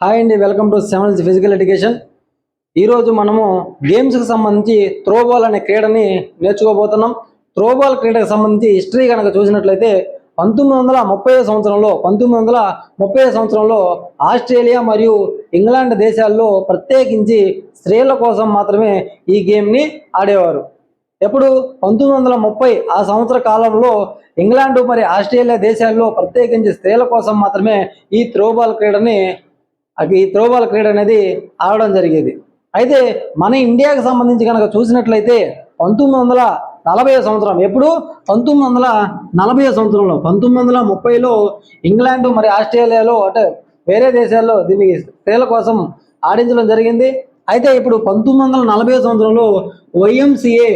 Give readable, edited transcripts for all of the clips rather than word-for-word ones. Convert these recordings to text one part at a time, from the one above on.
Hi అండి, welcome to sevens physical education. ఈరోజు మనము గేమ్స్కి సంబంధించి త్రోబాల్ అనే క్రీడని నేర్చుకోబోతున్నాం. త్రోబాల్ క్రీడకు సంబంధించి హిస్టరీ కనుక చూసినట్లయితే 1930 సంవత్సరంలో ఆస్ట్రేలియా మరియు ఇంగ్లాండ్ దేశాల్లో ప్రత్యేకించి స్త్రీల కోసం మాత్రమే ఈ గేమ్ని ఆడేవారు. ఎప్పుడు 1930 ఆ సంవత్సర కాలంలో ఇంగ్లాండ్ మరి ఆస్ట్రేలియా దేశాల్లో ప్రత్యేకించి స్త్రీల కోసం మాత్రమే ఈ త్రోబాల్ క్రీడ అనేది ఆడడం జరిగేది. అయితే మన ఇండియాకి సంబంధించి కనుక చూసినట్లయితే 1940 సంవత్సరం, ఎప్పుడు 1940 సంవత్సరంలో 1930లో ఇంగ్లాండ్ మరి ఆస్ట్రేలియాలో అంటే వేరే దేశాల్లో దీన్ని స్త్రీల కోసం ఆడించడం జరిగింది. అయితే ఇప్పుడు 1940 సంవత్సరంలో వైఎంసిఏ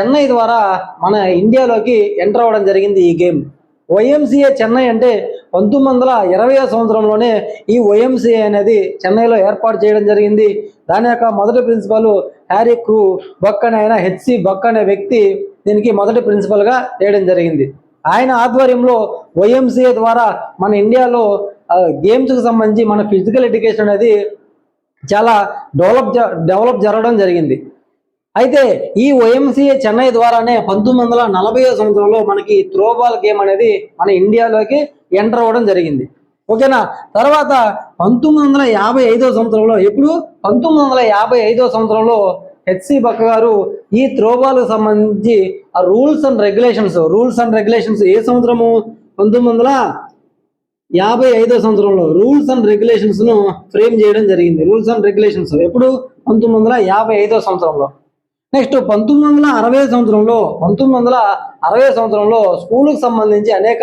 చెన్నై ద్వారా మన ఇండియాలోకి ఎంటర్ అవ్వడం జరిగింది ఈ గేమ్. వైఎంసిఏ చెన్నై అంటే 1920 సంవత్సరంలోనే ఈ వైఎంసిఏ అనేది చెన్నైలో ఏర్పాటు చేయడం జరిగింది. దాని యొక్క మొదటి ప్రిన్సిపల్ హ్యారీ క్రూ బక్ అనే ఆయన, హెచ్సి బక్ అనే వ్యక్తి దీనికి మొదటి ప్రిన్సిపల్గా చేయడం జరిగింది. ఆయన ఆధ్వర్యంలో వైఎంసిఏ ద్వారా మన ఇండియాలో గేమ్స్కి సంబంధించి మన ఫిజికల్ ఎడ్యుకేషన్ అనేది చాలా డెవలప్ జరగడం జరిగింది. అయితే ఈ వైఎంసిఏ చెన్నై ద్వారానే 1940 సంవత్సరంలో మనకి త్రోబాల్ గేమ్ అనేది మన ఇండియాలోకి ఎంటర్ అవ్వడం జరిగింది. ఓకేనా. తర్వాత 1955 సంవత్సరంలో, ఎప్పుడు 1955 సంవత్సరంలో హెచ్సి బక్ గారు ఈ త్రోబాల్కి సంబంధించి ఆ రూల్స్ అండ్ రెగ్యులేషన్స్ ఏ సంవత్సరము 1955 సంవత్సరంలో రూల్స్ అండ్ రెగ్యులేషన్స్ ను ఫ్రేమ్ చేయడం జరిగింది. రూల్స్ అండ్ రెగ్యులేషన్స్ ఎప్పుడు 1955 సంవత్సరంలో. నెక్స్ట్ 1960 సంవత్సరంలో స్కూల్కి సంబంధించి అనేక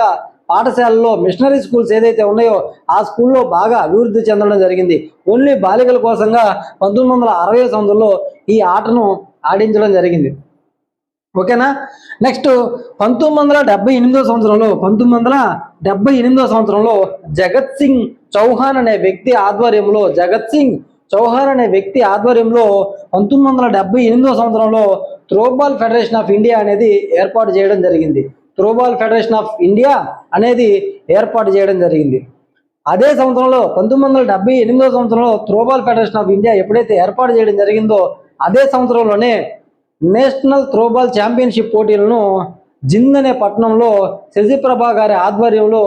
పాఠశాలల్లో మిషనరీ స్కూల్స్ ఏదైతే ఉన్నాయో ఆ స్కూల్లో బాగా అభివృద్ధి చెందడం జరిగింది. ఓన్లీ బాలికల కోసంగా 1960 సంవత్సరంలో ఈ ఆటను ఆడించడం జరిగింది. ఓకేనా. నెక్స్ట్ 1978 సంవత్సరంలో జగత్ సింగ్ చౌహాన్ అనే వ్యక్తి ఆధ్వర్యంలో 1978 సంవత్సరంలో త్రోబాల్ ఫెడరేషన్ ఆఫ్ ఇండియా అనేది ఏర్పాటు చేయడం జరిగింది. అదే సంవత్సరంలో 1978 సంవత్సరంలో త్రోబాల్ ఫెడరేషన్ ఆఫ్ ఇండియా ఎప్పుడైతే ఏర్పాటు చేయడం జరిగిందో అదే సంవత్సరంలోనే నేషనల్ త్రోబాల్ ఛాంపియన్షిప్ పోటీలను జింద్ అనే పట్టణంలో శశిప్రభ గారి ఆధ్వర్యంలో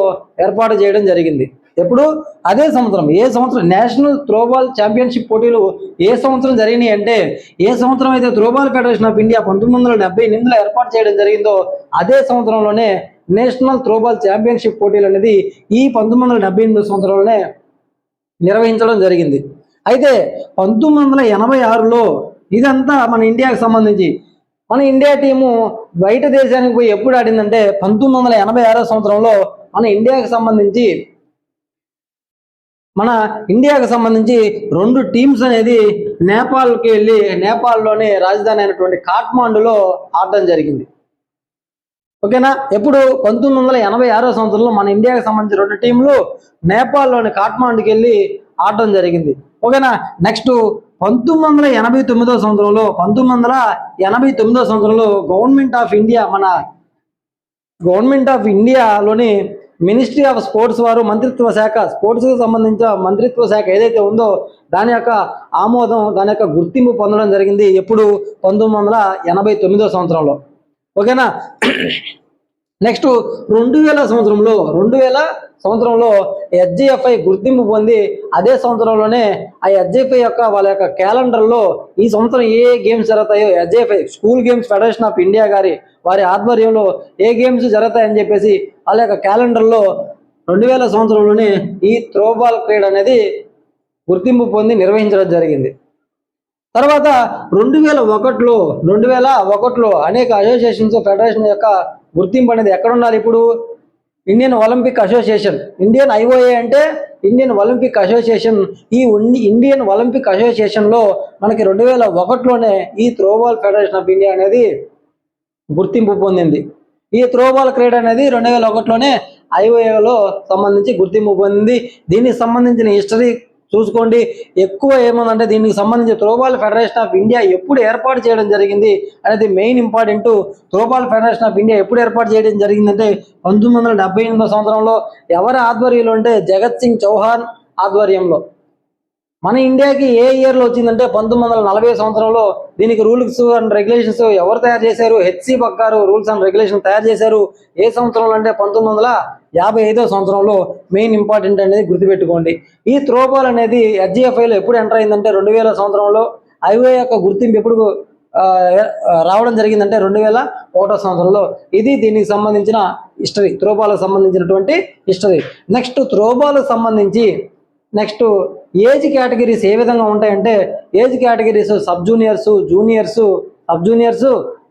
ఏర్పాటు చేయడం జరిగింది. ఎప్పుడు అదే సంవత్సరం. ఏ సంవత్సరం నేషనల్ త్రోబాల్ ఛాంపియన్షిప్ పోటీలు ఏ సంవత్సరం జరిగినాయి అంటే, ఏ సంవత్సరం అయితే త్రోబాల్ ఫెడరేషన్ ఆఫ్ ఇండియా 1978లో ఏర్పాటు చేయడం జరిగిందో అదే సంవత్సరంలోనే నేషనల్ త్రోబాల్ ఛాంపియన్షిప్ పోటీలు అనేది ఈ 1978 సంవత్సరంలోనే నిర్వహించడం జరిగింది. అయితే 1986లో ఇదంతా మన ఇండియాకి సంబంధించి మన ఇండియా టీము బయట దేశానికి పోయి ఎప్పుడు ఆడిందంటే 1986 సంవత్సరంలో మన ఇండియాకి సంబంధించి 2 టీమ్స్ అనేది నేపాల్కి వెళ్ళి నేపాల్లోని రాజధాని అయినటువంటి కాఠ్మాండులో ఆడడం జరిగింది. ఓకేనా. ఎప్పుడు 1986 సంవత్సరంలో మన ఇండియాకి సంబంధించి 2 టీంలు నేపాల్లోని కాఠ్మాండుకి వెళ్ళి ఆడడం జరిగింది. ఓకేనా. నెక్స్ట్ 1989 సంవత్సరంలో గవర్నమెంట్ ఆఫ్ ఇండియాలోని మినిస్ట్రీ ఆఫ్ స్పోర్ట్స్ వారు స్పోర్ట్స్కి సంబంధించిన మంత్రిత్వ శాఖ ఏదైతే ఉందో దాని యొక్క ఆమోదం, దాని యొక్క గుర్తింపు పొందడం జరిగింది. ఎప్పుడు 1989 సంవత్సరంలో. ఓకేనా. నెక్స్ట్ 2000 సంవత్సరంలో హెచ్జిఎఫ్ఐ గుర్తింపు పొంది అదే సంవత్సరంలోనే ఆ హెచ్జిఎఫ్ఐ వాళ్ళ యొక్క క్యాలెండర్లో ఈ సంవత్సరం ఏ గేమ్స్ జరుగుతాయో SGFI school games federation of India వారి ఆధ్వర్యంలో ఏ గేమ్స్ జరుగుతాయని చెప్పేసి వాళ్ళ యొక్క క్యాలెండర్లో 2000 సంవత్సరంలోనే ఈ త్రోబాల్ క్రీడ అనేది గుర్తింపు పొంది నిర్వహించడం జరిగింది. తర్వాత 2001లో అనేక అసోసియేషన్స్ ఫెడరేషన్ యొక్క గుర్తింపు అనేది ఎక్కడ ఉండాలి? ఇప్పుడు Indian Olympic association, Indian IOA అంటే ఇండియన్ ఒలింపిక్ అసోసియేషన్. ఈ ఇండియన్ ఒలింపిక్ అసోసియేషన్లో మనకి 2001లోనే ఈ త్రోబాల్ ఫెడరేషన్ ఆఫ్ ఇండియా అనేది గుర్తింపు పొందింది. ఈ త్రోబాల్ క్రీడ అనేది 2001లోనే ఐఓఏలో సంబంధించి గుర్తింపు పొందింది. దీనికి సంబంధించిన హిస్టరీ చూసుకోండి. ఎక్కువ ఏముందంటే దీనికి సంబంధించి త్రోబాల్ ఫెడరేషన్ ఆఫ్ ఇండియా ఎప్పుడు ఏర్పాటు చేయడం జరిగింది అనేది main important. Throwball federation of India ఎప్పుడు ఏర్పాటు చేయడం జరిగిందంటే 1978 సంవత్సరంలో. ఎవరి ఆధ్వర్యంలో అంటే జగత్ సింగ్ చౌహాన్ ఆధ్వర్యంలో. మన ఇండియాకి ఏ ఇయర్లో వచ్చిందంటే 1940 సంవత్సరంలో. దీనికి రూల్స్ అండ్ రెగ్యులేషన్స్ ఎవరు తయారు చేశారు? హెచ్సి బగ్గారు రూల్స్ అండ్ రెగ్యులేషన్ తయారు చేశారు. ఏ సంవత్సరంలో అంటే 1955 సంవత్సరంలో. మెయిన్ ఇంపార్టెంట్ అనేది గుర్తుపెట్టుకోండి. ఈ త్రోబాల్ అనేది హెచ్జిఎఫ్ఐలో ఎప్పుడు ఎంటర్ అయిందంటే 2000 సంవత్సరంలో. ఐఓఏ యొక్క గుర్తింపు ఎప్పుడు రావడం జరిగిందంటే 2001 సంవత్సరంలో. ఇది దీనికి సంబంధించిన హిస్టరీ, త్రోబాల్కి సంబంధించినటువంటి హిస్టరీ. నెక్స్ట్ త్రోబాల్కి సంబంధించి నెక్స్ట్ ఏజ్ కేటగిరీస్ ఏ విధంగా ఉంటాయంటే, age categories sub juniors, juniors, sub juniors,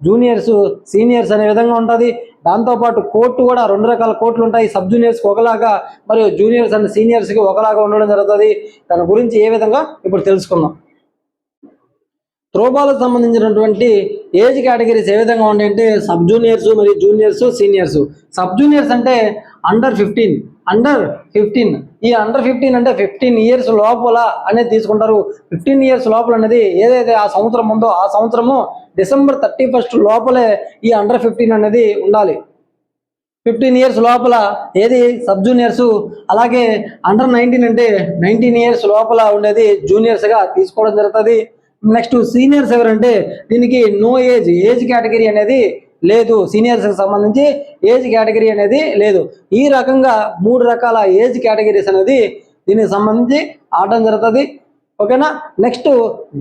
juniors, seniors అనే విధంగా ఉంటుంది. దాంతోపాటు కోర్టు కూడా 2 రకాల కోర్టులు ఉంటాయి. సబ్ జూనియర్స్కి ఒకలాగా మరియు జూనియర్స్ అండ్ సీనియర్స్కి ఒకలాగా ఉండడం జరుగుతుంది. దాని గురించి ఏ విధంగా ఇప్పుడు తెలుసుకుందాం. త్రోబాల్కి సంబంధించినటువంటి ఏజ్ కేటగిరీస్ ఏ విధంగా ఉంటాయంటే సబ్ జూనియర్స్ మరియు జూనియర్స్, సీనియర్స్. సబ్ జూనియర్స్ అంటే అండర్ 15. ఈ అండర్ 15 అంటే 15 ఇయర్స్ లోపల అనేది తీసుకుంటారు. 15 ఇయర్స్ లోపల అనేది ఏదైతే ఆ సంవత్సరం ఉందో ఆ సంవత్సరము December 31 లోపలే ఈ అండర్ 15 అనేది ఉండాలి. 15 ఇయర్స్ లోపల ఏది సబ్ జూనియర్స్. అలాగే అండర్ 19 అంటే 19 ఇయర్స్ లోపల ఉండేది జూనియర్స్గా తీసుకోవడం జరుగుతుంది. నెక్స్ట్ సీనియర్స్ ఎవరంటే దీనికి నో ఏజ్ కేటగిరీ అనేది లేదు. సీనియర్స్కి సంబంధించి ఏజ్ కేటగిరీ అనేది లేదు. ఈ రకంగా 3 రకాల ఏజ్ కేటగిరీస్ అనేది దీనికి సంబంధించి ఆడడం జరుగుతుంది. ఓకేనా. నెక్స్ట్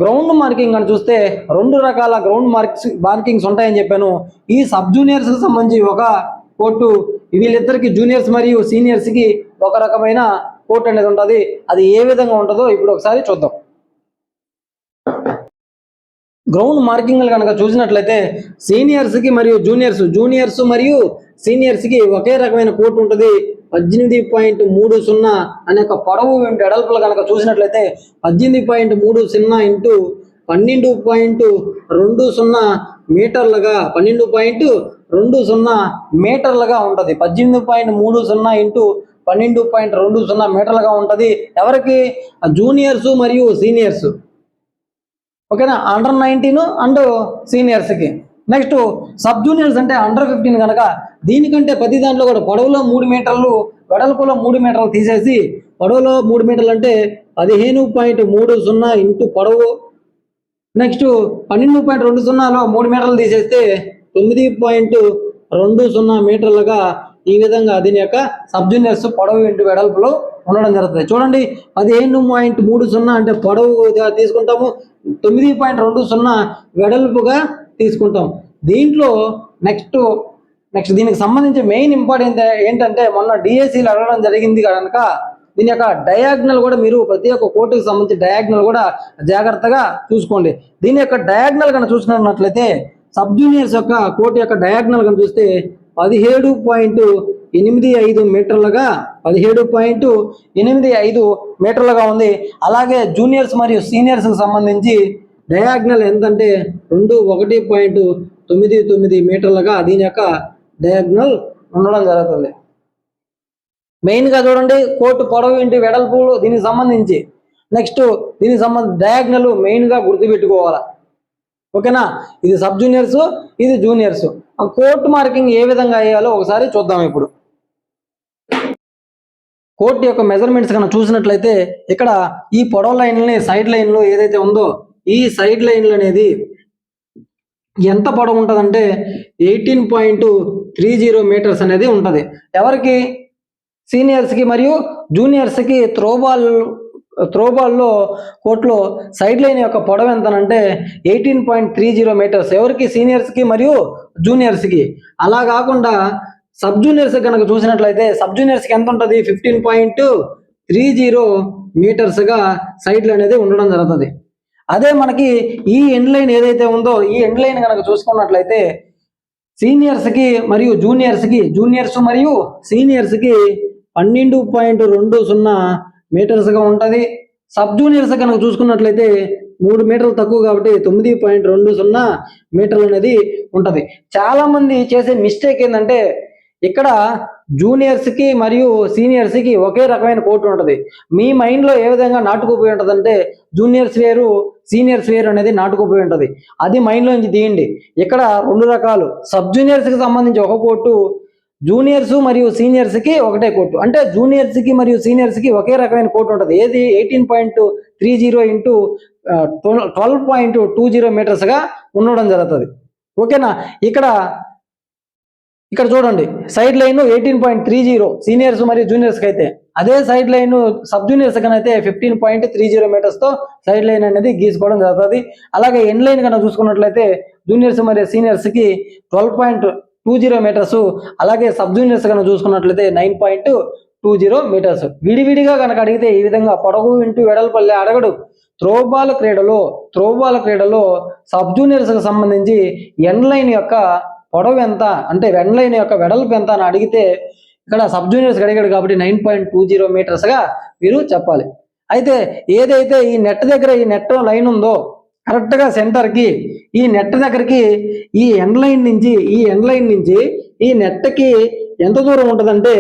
గ్రౌండ్ మార్కింగ్ అని చూస్తే 2 రకాల గ్రౌండ్ మార్కింగ్స్ ఉంటాయని చెప్పాను. ఈ సబ్ జూనియర్స్కి సంబంధించి ఒక కోర్టు, వీళ్ళిద్దరికి జూనియర్స్ మరియు సీనియర్స్కి ఒక రకమైన కోర్టు అనేది ఉంటుంది. అది ఏ విధంగా ఉంటుందో ఇప్పుడు ఒకసారి చూద్దాం. గ్రౌండ్ మార్కింగ్లు కనుక చూసినట్లయితే సీనియర్స్కి మరియు జూనియర్స్ మరియు సీనియర్స్కి ఒకే రకమైన కోర్టు ఉంటుంది. 18.30 అనే ఒక పొడవు ఎడల్పులు కనుక చూసినట్లయితే 18.30 ఇంటూ 12.20 మీటర్లుగా 12.20 మీటర్లుగా ఉంటుంది. 18.30 ఇంటూ 12.20 మీటర్లుగా ఉంటుంది. ఎవరికి? జూనియర్స్ మరియు సీనియర్స్. ఓకేనా. అండర్ 19 అండ్ సీనియర్స్కి. నెక్స్ట్ సబ్ జూనియర్స్ అంటే అండర్ 15 కనుక దీనికంటే ప్రతి దాంట్లో కూడా పొడవులో 3 మీటర్లు, వెడల్పులో 3 మీటర్లు తీసేసి, పొడవులో 3 మీటర్లు అంటే 15.30 ఇంటూ పొడవు. నెక్స్ట్ 12.20లో 3 మీటర్లు తీసేస్తే 9.20 మీటర్లుగా ఈ విధంగా దీని యొక్క సబ్ జూనియర్స్ పొడవు ఇంటూ వెడల్పులో ఉండడం జరుగుతుంది. చూడండి, 15.30 అంటే పొడవుగా తీసుకుంటాము, 9.20 వెడల్పుగా తీసుకుంటాం. దీంట్లో నెక్స్ట్ దీనికి సంబంధించి మెయిన్ ఇంపార్టెంట్ ఏంటంటే మొన్న డిఎస్సీలు అడగడం జరిగింది కనుక దీని యొక్క డయాగ్నల్ కూడా మీరు ప్రతి ఒక్క కోర్టుకి సంబంధించి డయాగ్నల్ కూడా జాగ్రత్తగా చూసుకోండి. దీని యొక్క డయాగ్నల్ కనుక చూసుకున్నట్లయితే సబ్ జూనియర్స్ యొక్క కోర్టు యొక్క డయాగ్నల్ కనుక చూస్తే 17.85 మీటర్లుగా 17.85 మీటర్లుగా ఉంది. అలాగే జూనియర్స్ మరియు సీనియర్స్కి సంబంధించి డయాగ్నల్ ఎంతంటే 1.99 మీటర్లుగా దీని యొక్క డయాగ్నల్ ఉండడం జరుగుతుంది. మెయిన్గా చూడండి, కోర్టు పొడవు ఇంటి వెడల్పులు దీనికి సంబంధించి. నెక్స్ట్ దీనికి సంబంధించి డయాగ్నల్ మెయిన్గా గుర్తుపెట్టుకోవాలి. ఓకేనా. ఇది సబ్ జూనియర్స్, ఇది జూనియర్స్. ఆ కోర్టు మార్కింగ్ ఏ విధంగా వేయాలో ఒకసారి చూద్దాం. ఇప్పుడు కోర్టు యొక్క మెజర్మెంట్స్ కనుక చూసినట్లయితే ఇక్కడ ఈ పొడవు లైన్లని సైడ్ లైన్లు ఏదైతే ఉందో ఈ సైడ్ లైన్లు అనేది ఎంత పొడవు ఉంటుందంటే 18.30 మీటర్స్ అనేది ఉంటుంది. ఎవరికి? సీనియర్స్కి మరియు జూనియర్స్కి. త్రోబాల్లో కోర్టులో సైడ్ లైన్ యొక్క పొడవు ఎంతనంటే 18.30 మీటర్స్. ఎవరికి? సీనియర్స్కి మరియు జూనియర్స్కి. అలా కాకుండా సబ్ జూనియర్స్ కనుక చూసినట్లయితే సబ్ జూనియర్స్కి ఎంత ఉంటుంది? 15.30 మీటర్స్గా సైడ్లు అనేది ఉండడం జరుగుతుంది. అదే మనకి ఈ ఎండ్ లైన్ ఏదైతే ఉందో ఈ ఎండ్ లైన్ కనుక చూసుకున్నట్లయితే సీనియర్స్కి మరియు జూనియర్స్ మరియు సీనియర్స్కి 12.20 మీటర్స్గా ఉంటుంది. సబ్ జూనియర్స్ కనుక చూసుకున్నట్లయితే 3 మీటర్లు తక్కువ కాబట్టి 9.20 మీటర్లు అనేది ఉంటుంది. చాలా మంది చేసే మిస్టేక్ ఏంటంటే ఇక్కడ జూనియర్స్కి మరియు సీనియర్స్కి ఒకే రకమైన కోర్టు ఉంటుంది. మీ మైండ్లో ఏ విధంగా నాటుకుపోయి ఉంటుంది అంటే జూనియర్స్ వేరు సీనియర్స్ వేరు అనేది నాటుకుపోయి ఉంటుంది. అది మైండ్లోంచి తీయండి. ఇక్కడ రెండు రకాలు, సబ్ జూనియర్స్కి సంబంధించి ఒక కోర్టు, జూనియర్స్ మరియు సీనియర్స్కి ఒకటే కోర్టు. అంటే జూనియర్స్కి మరియు సీనియర్స్కి ఒకే రకమైన కోర్టు ఉంటుంది. ఏది 18.30 ఇంటూ 12.20 మీటర్స్గా ఉండడం జరుగుతుంది. ఓకేనా. ఇక్కడ చూడండి, సైడ్ లైన్ 18.30 సీనియర్స్ మరియు జూనియర్స్కి అయితే, అదే సైడ్ లైన్ సబ్ జూనియర్స్ కన్నా అయితే 15.30 మీటర్స్తో సైడ్ లైన్ అనేది గీసుకోవడం జరుగుతుంది. అలాగే ఎండ్ లైన్ కన్నా చూసుకున్నట్లయితే జూనియర్స్ మరియు సీనియర్స్కి 12.20 మీటర్స్, అలాగే సబ్ జూనియర్స్ కన్నా చూసుకున్నట్లయితే 9.20 మీటర్స్. విడివిడిగా కనుక అడిగితే ఈ విధంగా పొడవు ఇంటూ వెడల్పల్లే అడగడు. త్రోబాల్ క్రీడలో సబ్ జూనియర్స్కి సంబంధించి ఎండ్ లైన్ యొక్క పొడవు ఎంత అంటే ఎండ్ లైన్ యొక్క వెడల్పు ఎంత అని అడిగితే ఇక్కడ సబ్ జూనియర్స్ అడిగాడు కాబట్టి 9.20 మీటర్స్గా మీరు చెప్పాలి. అయితే ఏదైతే ఈ నెట్ దగ్గర ఈ నెట్ లైన్ ఉందో కరెక్ట్గా సెంటర్కి ఈ నెట్ దగ్గరికి ఈ ఎండ్ లైన్ నుంచి ఈ నెట్కి ఎంత దూరం ఉంటుందంటే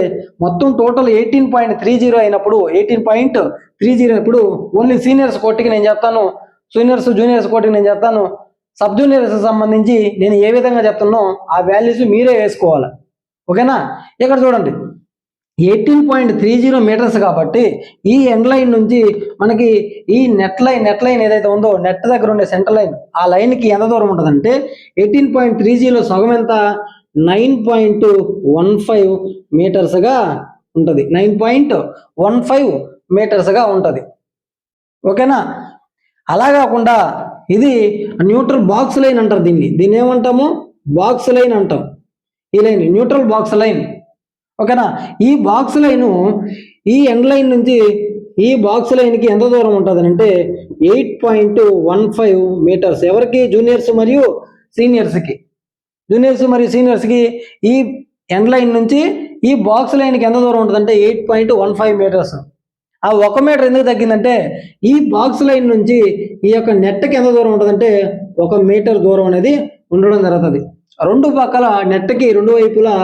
మొత్తం టోటల్ 18.30 అయినప్పుడు 18.30 ఓన్లీ సీనియర్స్ కోర్టుకి నేను చెప్తాను, జూనియర్స్ కోర్టుకి నేను చెప్తాను. సబ్ జూనియర్స్ సంబంధించి నేను ఏ విధంగా చెప్తానో ఆ వాల్యూస్ మీరే వేసుకోవాలి. ఓకేనా. ఇక్కడ చూడండి 18.30 మీటర్స్ కాబట్టి ఈ ఎండ్ లైన్ నుంచి మనకి ఈ నెట్ లైన్ ఏదైతే ఉందో నెట్ దగ్గర ఉండే సెంటర్ లైన్, ఆ లైన్కి ఎంత దూరం ఉంటుందంటే 18.30లో సగం ఎంత 9.15 మీటర్స్గా ఉంటుంది. 9.15 మీటర్స్గా ఉంటుంది. ఓకేనా. అలా కాకుండా ఇది న్యూట్రల్ బాక్స్ లైన్ అంటారు. దీన్ని ఏమంటాము, బాక్స్ లైన్ అంటాం. ఈ లైన్ న్యూట్రల్ బాక్స్ లైన్. ఓకేనా. ఈ బాక్స్ లైను ఈ ఎండ్ లైన్ నుంచి ఈ బాక్స్ లైన్కి ఎంత దూరం ఉంటుంది అంటే 8.15 మీటర్స్. ఎవరికి, జూనియర్స్ మరియు సీనియర్స్కి ఈ ఎండ్ లైన్ నుంచి ఈ బాక్స్ లైన్కి ఎంత దూరం ఉంటుంది అంటే 8.15 మీటర్స్. ఆ 1 మీటర్ ఎందుకు తగ్గిందంటే ఈ బాక్స్ లైన్ నుంచి ఈ యొక్క నెట్కి ఎంత దూరం ఉంటుందంటే 1 మీటర్ దూరం అనేది ఉండడం జరుగుతుంది. రెండు పక్కల నెట్కి రెండు వైపులా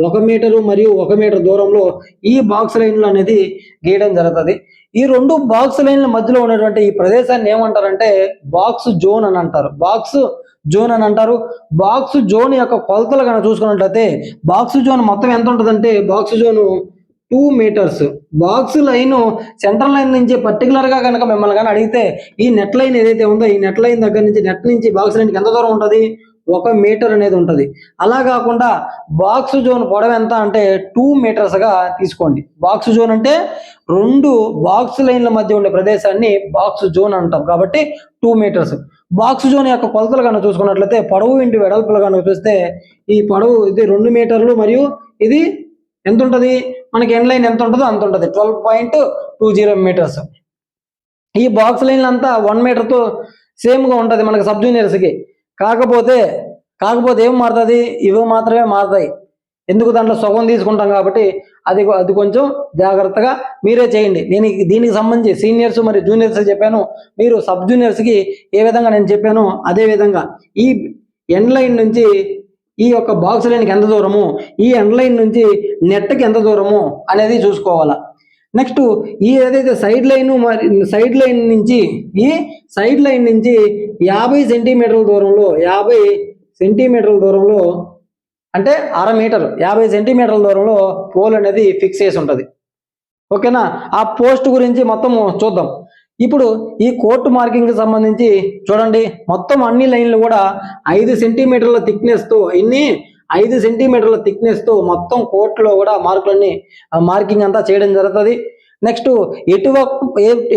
1 మీటరు మరియు 1 మీటర్ దూరంలో ఈ బాక్స్ లైన్లు అనేది గీయడం జరుగుతుంది. ఈ రెండు బాక్స్ లైన్ల మధ్యలో ఉన్నటువంటి ఈ ప్రదేశాన్ని ఏమంటారంటే బాక్స్ జోన్ అని అంటారు. బాక్స్ జోన్ యొక్క కొలతలు కనుక చూసుకున్నట్లయితే బాక్స్ జోన్ మొత్తం ఎంత ఉంటుందంటే box zone 2 metres. Box line central line నుంచి పర్టికులర్గా కనుక మిమ్మల్ని కానీ అడిగితే ఈ నెట్ లైన్ ఏదైతే ఉందో ఈ నెట్ లైన్ దగ్గర నుంచి నెట్ నుంచి బాక్స్ లైన్కి ఎంత దూరం ఉంటుంది, 1 మీటర్ అనేది ఉంటుంది. అలా కాకుండా బాక్స్ జోన్ పొడవు ఎంత అంటే 2 మీటర్స్గా తీసుకోండి. బాక్స్ జోన్ అంటే రెండు బాక్స్ లైన్ల మధ్య ఉండే ప్రదేశాన్ని బాక్స్ జోన్ అంటాం కాబట్టి 2 మీటర్స్. బాక్స్ జోన్ యొక్క కొలతలు కనుక చూసుకున్నట్లయితే పొడవు ఇంటి వెడల్పులు కనుక చూస్తే ఈ పొడవు ఇది 2 మీటర్లు మరియు ఇది ఎంత ఉంటుంది, మనకి ఎండ్ లైన్ ఎంత ఉంటుందో అంత ఉంటుంది, 12.20 మీటర్స్. ఈ బాక్స్ లైన్ అంతా 1 మీటర్తో సేమ్గా ఉంటుంది మనకి సబ్ జూనియర్స్కి. కాకపోతే ఏం మారుతుంది, ఇవి మాత్రమే మారుతాయి. ఎందుకు, దాంట్లో సగం తీసుకుంటాం కాబట్టి అది కొంచెం జాగ్రత్తగా మీరే చేయండి. నేను దీనికి సంబంధించి సీనియర్స్ మరియు జూనియర్స్ చెప్పాను, మీరు సబ్ జూనియర్స్కి ఏ విధంగా నేను చెప్పాను అదే విధంగా ఈ ఎండ్ లైన్ నుంచి ఈ యొక్క బాక్స్ లైన్కి ఎంత దూరము, ఈ ఎండ్ లైన్ నుంచి నెట్కి ఎంత దూరము అనేది చూసుకోవాలా. నెక్స్ట్ ఈ ఏదైతే సైడ్ లైన్ నుంచి 50 సెంటీమీటర్ల దూరంలో అంటే 1/2 మీటర్ 50 సెంటీమీటర్ల దూరంలో పోల్ అనేది ఫిక్స్ చేసి ఉంటుంది. ఓకేనా. ఆ పోస్ట్ గురించి మొత్తం చూద్దాం. ఇప్పుడు ఈ కోర్టు మార్కింగ్కి సంబంధించి చూడండి, మొత్తం అన్ని లైన్లు కూడా 5 సెంటీమీటర్ల థిక్నెస్తో 5 సెంటీమీటర్ల థిక్నెస్తో మొత్తం కోర్టులో కూడా మార్కింగ్ అంతా చేయడం జరుగుతుంది. నెక్స్ట్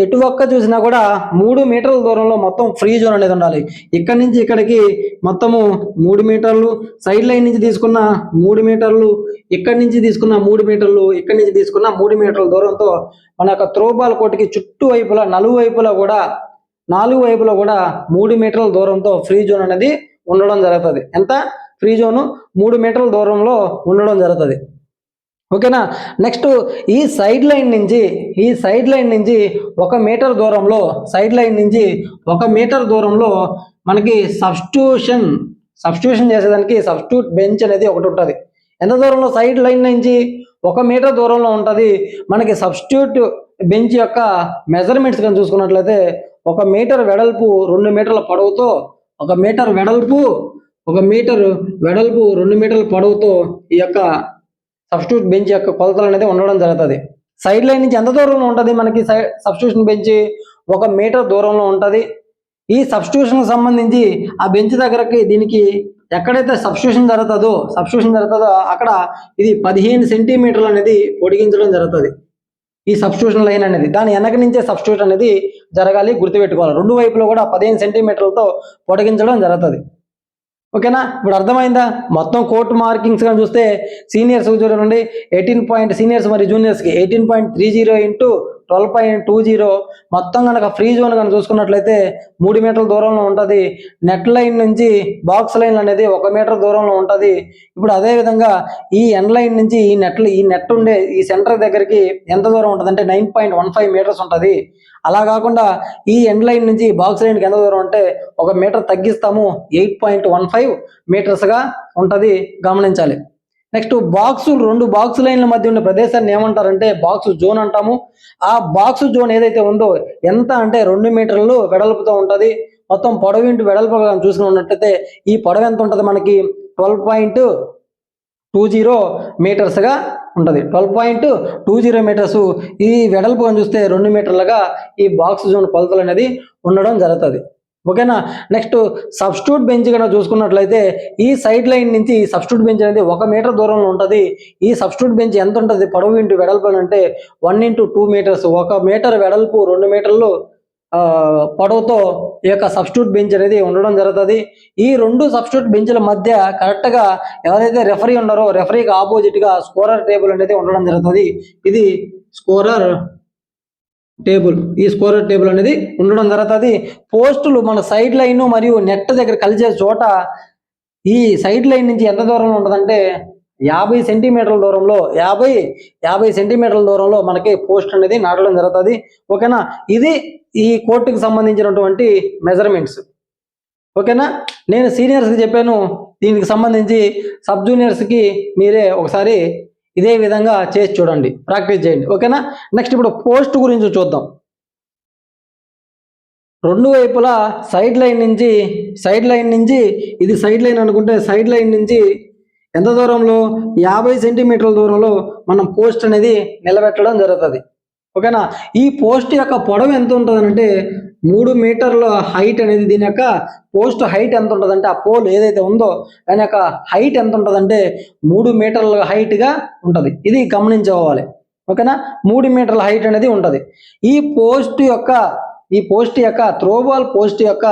ఎటు ఒక్క చూసినా కూడా 3 మీటర్ల దూరంలో మొత్తం ఫ్రీ జోన్ అనేది ఉండాలి. ఇక్కడి నుంచి ఇక్కడికి మొత్తము 3 మీటర్లు, సైడ్ లైన్ నుంచి తీసుకున్న 3 మీటర్లు, ఇక్కడి నుంచి తీసుకున్న 3 మీటర్లు, ఇక్కడి నుంచి తీసుకున్న 3 మీటర్ల దూరంతో మన యొక్క త్రోబాల్ కోర్టుకి చుట్టూ వైపులా 4 వైపులా కూడా 3 మీటర్ల దూరంతో ఫ్రీ జోన్ అనేది ఉండడం జరుగుతుంది. ఎంత, ఫ్రీ జోను 3 మీటర్ల దూరంలో ఉండడం జరుగుతుంది. ఓకేనా. నెక్స్ట్ ఈ సైడ్ లైన్ నుంచి 1 మీటర్ దూరంలో మనకి సబ్స్టిట్యూషన్ చేసేదానికి సబ్స్టిట్యూట్ బెంచ్ అనేది ఒకటి ఉంటుంది. ఎంత దూరంలో, సైడ్ లైన్ నుంచి 1 మీటర్ దూరంలో ఉంటుంది. మనకి సబ్స్టిట్యూట్ బెంచ్ యొక్క మెజర్మెంట్స్ కానీ చూసుకున్నట్లయితే 1 మీటర్ వెడల్పు 2 మీటర్ల పొడవుతో 1 మీటర్ వెడల్పు 2 మీటర్ల పొడవుతో ఈ యొక్క సబ్స్టిట్యూట్ బెంచ్ యొక్క కొలతలు అనేది ఉండడం జరుగుతుంది. సైడ్ లైన్ నుంచి ఎంత దూరంలో ఉంటుంది మనకి సబ్స్టిట్యూషన్ బెంచ్? 1 మీటర్ దూరంలో ఉంటుంది. ఈ సబ్స్టిట్యూషన్కి సంబంధించి ఆ బెంచ్ దగ్గరకి దీనికి ఎక్కడైతే సబ్స్టిట్యూషన్ జరుగుతుందో అక్కడ ఇది 15 సెంటీమీటర్లు అనేది పొడిగించడం జరుగుతుంది. ఈ సబ్స్టిట్యూషన్ లైన్ అనేది దాని వెనక నుంచే సబ్స్టిట్యూట్ అనేది జరగాలి, గుర్తుపెట్టుకోవాలి. 2 వైపులో కూడా 15 సెంటీమీటర్లతో పొడిగించడం జరుగుతుంది. ఓకేనా? ఇప్పుడు అర్థమైందా? మొత్తం కోర్టు మార్కింగ్స్ కానీ చూస్తే సీనియర్స్ చూడండి 18 సీనియర్స్ మరియు జూనియర్స్కి 18.30 ఇంటూ 12.20. మొత్తం కనుక ఫ్రీ జోన్ కనుక చూసుకున్నట్లయితే 3 మీటర్ల దూరంలో ఉంటుంది. నెట్ లైన్ నుంచి బాక్స్ లైన్ అనేది 1 మీటర్ దూరంలో ఉంటుంది. ఇప్పుడు అదేవిధంగా ఈ ఎండ్ లైన్ నుంచి ఈ నెట్ ఉండే ఈ సెంటర్ దగ్గరికి ఎంత దూరం ఉంటుంది అంటే 9.15 మీటర్స్ ఉంటుంది. అలా కాకుండా ఈ ఎండ్ లైన్ నుంచి బాక్స్ లైన్కి ఎంత దూరం అంటే 1 మీటర్ తగ్గిస్తాము, 8.15 మీటర్స్గా ఉంటుంది, గమనించాలి. నెక్స్ట్ రెండు బాక్స్ లైన్ల మధ్య ఉన్న ప్రదేశాన్ని ఏమంటారంటే బాక్స్ జోన్ అంటాము. ఆ బాక్స్ జోన్ ఏదైతే ఉందో ఎంత అంటే 2 మీటర్లు వెడల్పుతో ఉంటుంది. మొత్తం పొడవు ఇంటూ వెడల్పు చూసుకున్నట్లయితే ఈ పొడవు ఎంత ఉంటుంది మనకి 12.20 మీటర్స్గా ఉంటుంది. 12.20 మీటర్స్. ఈ వెడల్పు అని చూస్తే 2 మీటర్లుగా ఈ బాక్స్ జోన్ కొలతలు అనేది ఉండడం జరుగుతుంది. ఓకేనా? నెక్స్ట్ సబ్స్టిట్యూట్ బెంచ్ కనుక చూసుకున్నట్లయితే ఈ సైడ్ లైన్ నుంచి సబ్స్టిట్యూట్ బెంచ్ అనేది 1 మీటర్ దూరంలో ఉంటుంది. ఈ సబ్స్టిట్యూట్ బెంచ్ ఎంత ఉంటుంది పొడవు ఇంటూ వెడల్పు అంటే 1 ఇంటూ 2 మీటర్స్. 1 మీటర్ వెడల్పు 2 మీటర్లు పొడవుతో ఈ యొక్క సబ్స్టిట్యూట్ బెంచ్ అనేది ఉండడం జరుగుతుంది. ఈ 2 సబ్స్టిట్యూట్ బెంచ్ల మధ్య కరెక్ట్గా ఎవరైతే రెఫరీ ఉన్నారో రెఫరీకి ఆపోజిట్గా స్కోరర్ టేబుల్ అనేది ఉండడం జరుగుతుంది. ఇది స్కోరర్ టేబుల్. ఈ స్కోరర్ టేబుల్ అనేది ఉండడం జరుగుతుంది. పోస్టులు మన సైడ్ లైన్ మరియు నెట్ దగ్గర కలిసే చోట ఈ సైడ్ లైన్ నుంచి ఎంత దూరంలో ఉంటుందంటే 50 సెంటీమీటర్ల దూరంలో 50 సెంటీమీటర్ల దూరంలో మనకి పోస్ట్ అనేది నాటడం జరుగుతుంది. ఓకేనా? ఇది ఈ కోర్టుకు సంబంధించినటువంటి మెజర్మెంట్స్. ఓకేనా? నేను సీనియర్స్కి చెప్పాను, దీనికి సంబంధించి సబ్ జూనియర్స్కి మీరే ఒకసారి ఇదే విధంగా చేసి చూడండి, ప్రాక్టీస్ చేయండి. ఓకేనా? నెక్స్ట్ ఇప్పుడు పోస్ట్ గురించి చూద్దాం. 2 వైపులా సైడ్ లైన్ నుంచి ఇది సైడ్ లైన్ అనుకుంటే సైడ్ లైన్ నుంచి ఎంత దూరంలో 50 సెంటీమీటర్ల దూరంలో మనం పోస్ట్ అనేది నిలబెట్టడం జరుగుతుంది. ఓకేనా? ఈ పోస్ట్ యొక్క పొడవు ఎంత ఉంటుందంటే 3 మీటర్ల హైట్ అనేది దీని యొక్క పోస్ట్ హైట్ ఎంత ఉంటుందంటే ఆ పోల్ ఏదైతే ఉందో దాని యొక్క హైట్ ఎంత ఉంటుందంటే 3 మీటర్ల హైట్గా ఉంటుంది. ఇది గమనించుకోవాలి. ఓకేనా? 3 మీటర్ల హైట్ అనేది ఉంటుంది. ఈ పోస్ట్ యొక్క త్రోబాల్ పోస్ట్ యొక్క